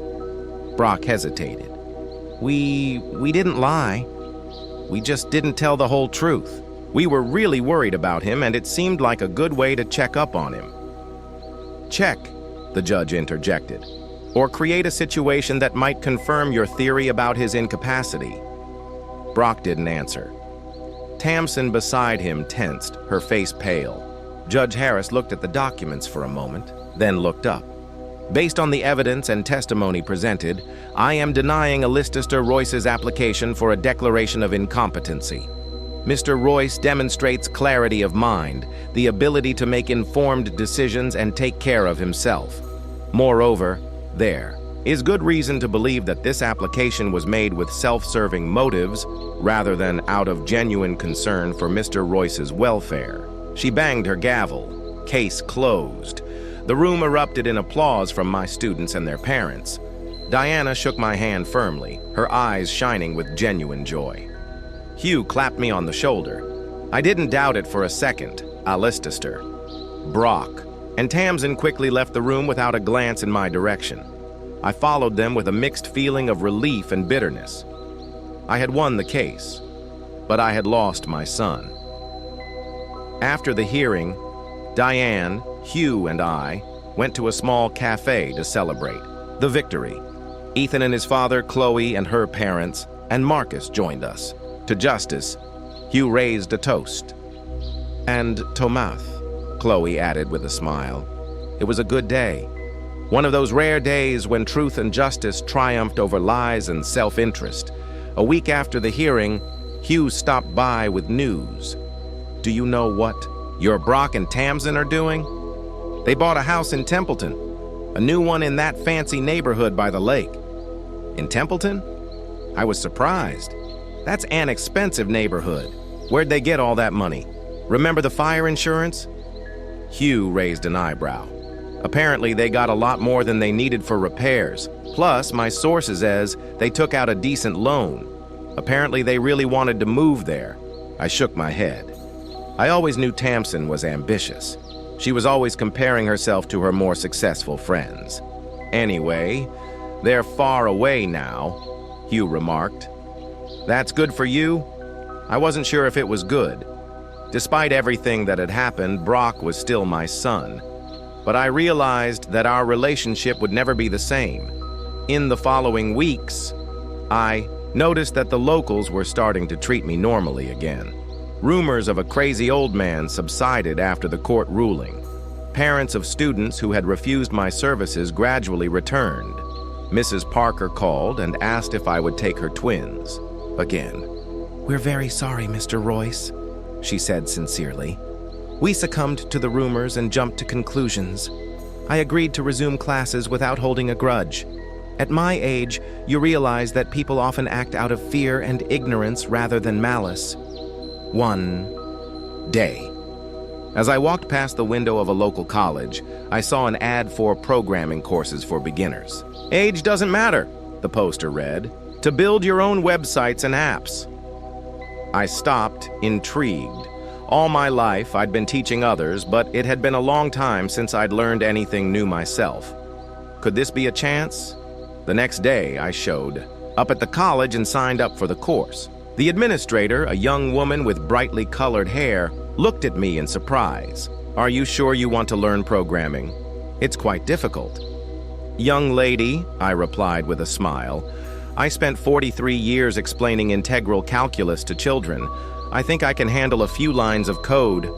Brock hesitated. We didn't lie. We just didn't tell the whole truth. We were really worried about him, and it seemed like a good way to check up on him." "Check," the judge interjected, "or create a situation that might confirm your theory about his incapacity." Brock didn't answer. Tamsin beside him tensed, her face pale. Judge Harris looked at the documents for a moment, then looked up. "Based on the evidence and testimony presented, I am denying Alistair Royce's application for a declaration of incompetency. Mr. Royce demonstrates clarity of mind, the ability to make informed decisions and take care of himself. Moreover, there is good reason to believe that this application was made with self-serving motives rather than out of genuine concern for Mr. Royce's welfare." She banged her gavel. Case closed. The room erupted in applause from my students and their parents. Diana shook my hand firmly, her eyes shining with genuine joy. Hugh clapped me on the shoulder. I didn't doubt it for a second. Alistair, Brock, and Tamsin quickly left the room without a glance in my direction. I followed them with a mixed feeling of relief and bitterness. I had won the case, but I had lost my son. After the hearing, Diane, Hugh, and I went to a small cafe to celebrate the victory. Ethan and his father, Chloe, and her parents, and Marcus joined us. To justice, Hugh raised a toast. "And Tomath," Chloe added with a smile. It was a good day. One of those rare days when truth and justice triumphed over lies and self-interest. A week after the hearing, Hugh stopped by with news. "Do you know what your Brock and Tamsin are doing? They bought a house in Templeton, a new one in that fancy neighborhood by the lake." "In Templeton?" I was surprised. "That's an expensive neighborhood. Where'd they get all that money? Remember the fire insurance?" Hugh raised an eyebrow. "Apparently they got a lot more than they needed for repairs. Plus, my sources says they took out a decent loan. Apparently they really wanted to move there." I shook my head. I always knew Tamsin was ambitious. She was always comparing herself to her more successful friends. "Anyway, they're far away now," Hugh remarked. "That's good for you?" I wasn't sure if it was good. Despite everything that had happened, Brock was still my son. But I realized that our relationship would never be the same. In the following weeks, I noticed that the locals were starting to treat me normally again. Rumors of a crazy old man subsided after the court ruling. Parents of students who had refused my services gradually returned. Mrs. Parker called and asked if I would take her twins. Again. "We're very sorry, Mr. Royce," she said sincerely. "We succumbed to the rumors and jumped to conclusions. I agreed to resume classes without holding a grudge. At my age, you realize that people often act out of fear and ignorance rather than malice." One day. As I walked past the window of a local college, I saw an ad for programming courses for beginners. "Age doesn't matter," the poster read, "to build your own websites and apps." I stopped, intrigued. All my life, I'd been teaching others, but it had been a long time since I'd learned anything new myself. Could this be a chance? The next day, I showed up at the college and signed up for the course. The administrator, a young woman with brightly colored hair, looked at me in surprise. "Are you sure you want to learn programming? It's quite difficult." "Young lady," I replied with a smile, "I spent 43 years explaining integral calculus to children. I think I can handle a few lines of code."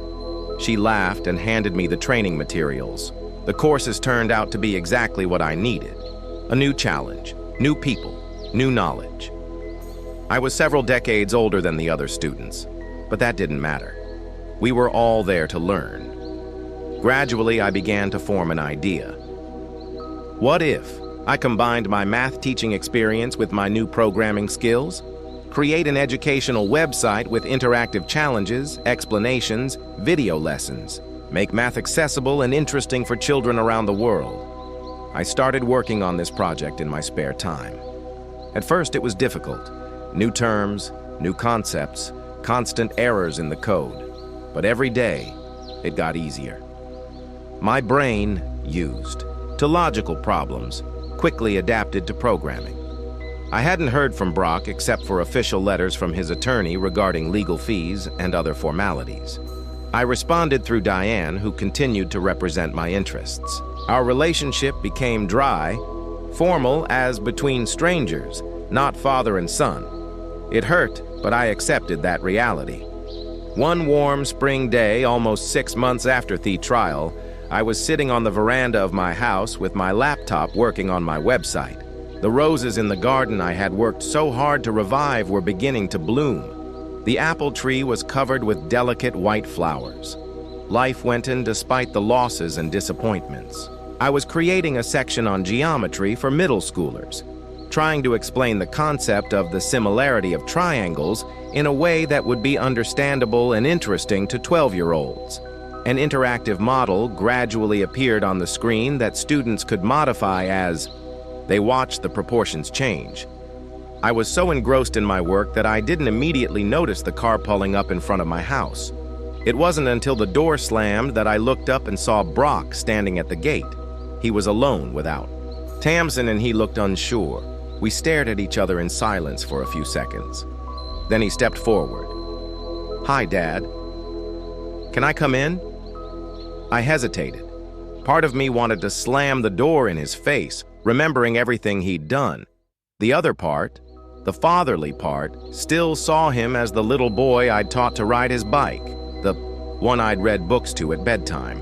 She laughed and handed me the training materials. The courses turned out to be exactly what I needed. A new challenge, new people, new knowledge. I was several decades older than the other students, but that didn't matter. We were all there to learn. Gradually, I began to form an idea. What if I combined my math teaching experience with my new programming skills? Create an educational website with interactive challenges, explanations, video lessons. Make math accessible and interesting for children around the world. I started working on this project in my spare time. At first, it was difficult. New terms, new concepts, constant errors in the code. But every day, it got easier. My brain, used to logical problems, quickly adapted to programming. I hadn't heard from Brock except for official letters from his attorney regarding legal fees and other formalities. I responded through Diane, who continued to represent my interests. Our relationship became dry, formal as between strangers, not father and son. It hurt, but I accepted that reality. One warm spring day, almost 6 months after the trial, I was sitting on the veranda of my house with my laptop working on my website. The roses in the garden I had worked so hard to revive were beginning to bloom. The apple tree was covered with delicate white flowers. Life went in despite the losses and disappointments. I was creating a section on geometry for middle schoolers, trying to explain the concept of the similarity of triangles in a way that would be understandable and interesting to 12-year-olds. An interactive model gradually appeared on the screen that students could modify as they watched the proportions change. I was so engrossed in my work that I didn't immediately notice the car pulling up in front of my house. It wasn't until the door slammed that I looked up and saw Brock standing at the gate. He was alone without. Tamsin and he looked unsure. We stared at each other in silence for a few seconds. Then he stepped forward. "Hi, Dad. Can I come in?" I hesitated. Part of me wanted to slam the door in his face, remembering everything he'd done. The other part, the fatherly part, still saw him as the little boy I'd taught to ride his bike, the one I'd read books to at bedtime.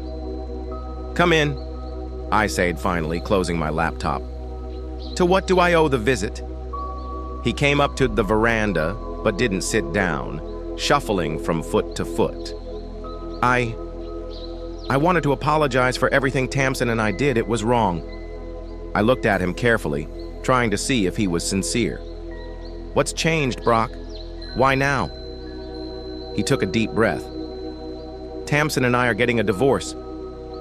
"Come in," I said finally, closing my laptop. "To what do I owe the visit?" He came up to the veranda, but didn't sit down, shuffling from foot to foot. I wanted to apologize for everything Tamsin and I did. It was wrong." I looked at him carefully, trying to see if he was sincere. "What's changed, Brock? Why now?" He took a deep breath. "Tamsin and I are getting a divorce.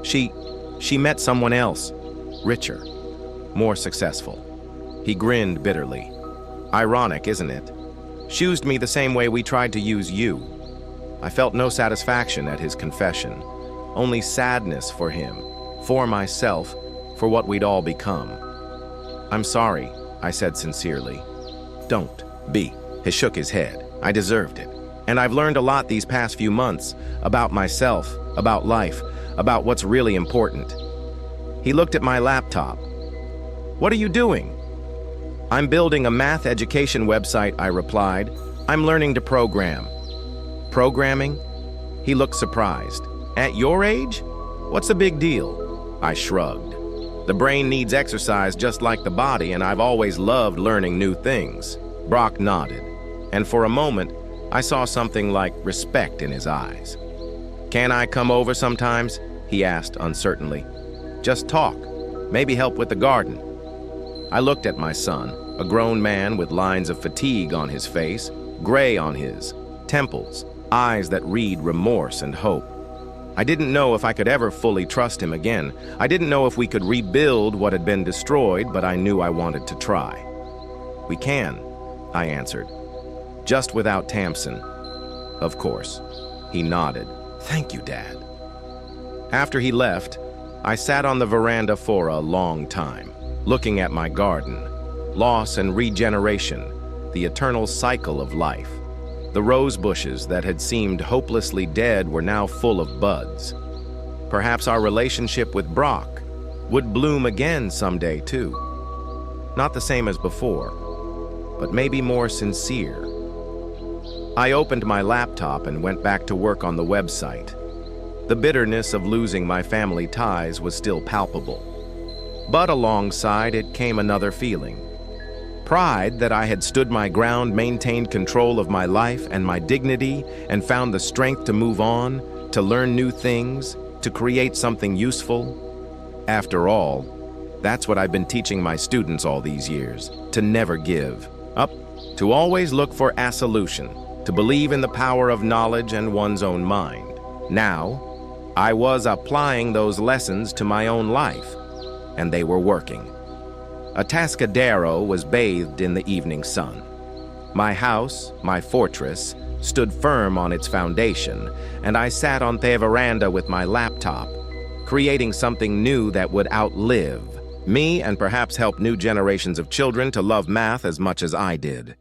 She met someone else, richer, more successful." He grinned bitterly. "Ironic, isn't it? She used me the same way we tried to use you." I felt no satisfaction at his confession, only sadness for him, for myself, for what we'd all become. "I'm sorry," I said sincerely. "Don't be." He shook his head. "I deserved it. And I've learned a lot these past few months about myself, about life, about what's really important." He looked at my laptop. "What are you doing?" "I'm building a math education website," I replied. "I'm learning to program." "Programming?" He looked surprised. "At your age? What's the big deal?" I shrugged. "The brain needs exercise just like the body, and I've always loved learning new things." Brock nodded, and for a moment, I saw something like respect in his eyes. "Can I come over sometimes?" he asked uncertainly. "Just talk, maybe help with the garden." I looked at my son, a grown man with lines of fatigue on his face, gray on his temples, eyes that read remorse and hope. I didn't know if I could ever fully trust him again. I didn't know if we could rebuild what had been destroyed, but I knew I wanted to try. We can, I answered. Just without Tamsin. Of course. He nodded. Thank you, Dad. After he left, I sat on the veranda for a long time, looking at my garden, loss and regeneration, the eternal cycle of life. The rose bushes that had seemed hopelessly dead were now full of buds. Perhaps our relationship with Brock would bloom again someday, too. Not the same as before, but maybe more sincere. I opened my laptop and went back to work on the website. The bitterness of losing my family ties was still palpable. But alongside it came another feeling. Pride that I had stood my ground, maintained control of my life and my dignity, and found the strength to move on, to learn new things, to create something useful. After all, that's what I've been teaching my students all these years, to never give up, to always look for a solution, to believe in the power of knowledge and one's own mind. Now, I was applying those lessons to my own life, and they were working. Atascadero was bathed in the evening sun. My house, my fortress, stood firm on its foundation, and I sat on the veranda with my laptop, creating something new that would outlive me and perhaps help new generations of children to love math as much as I did.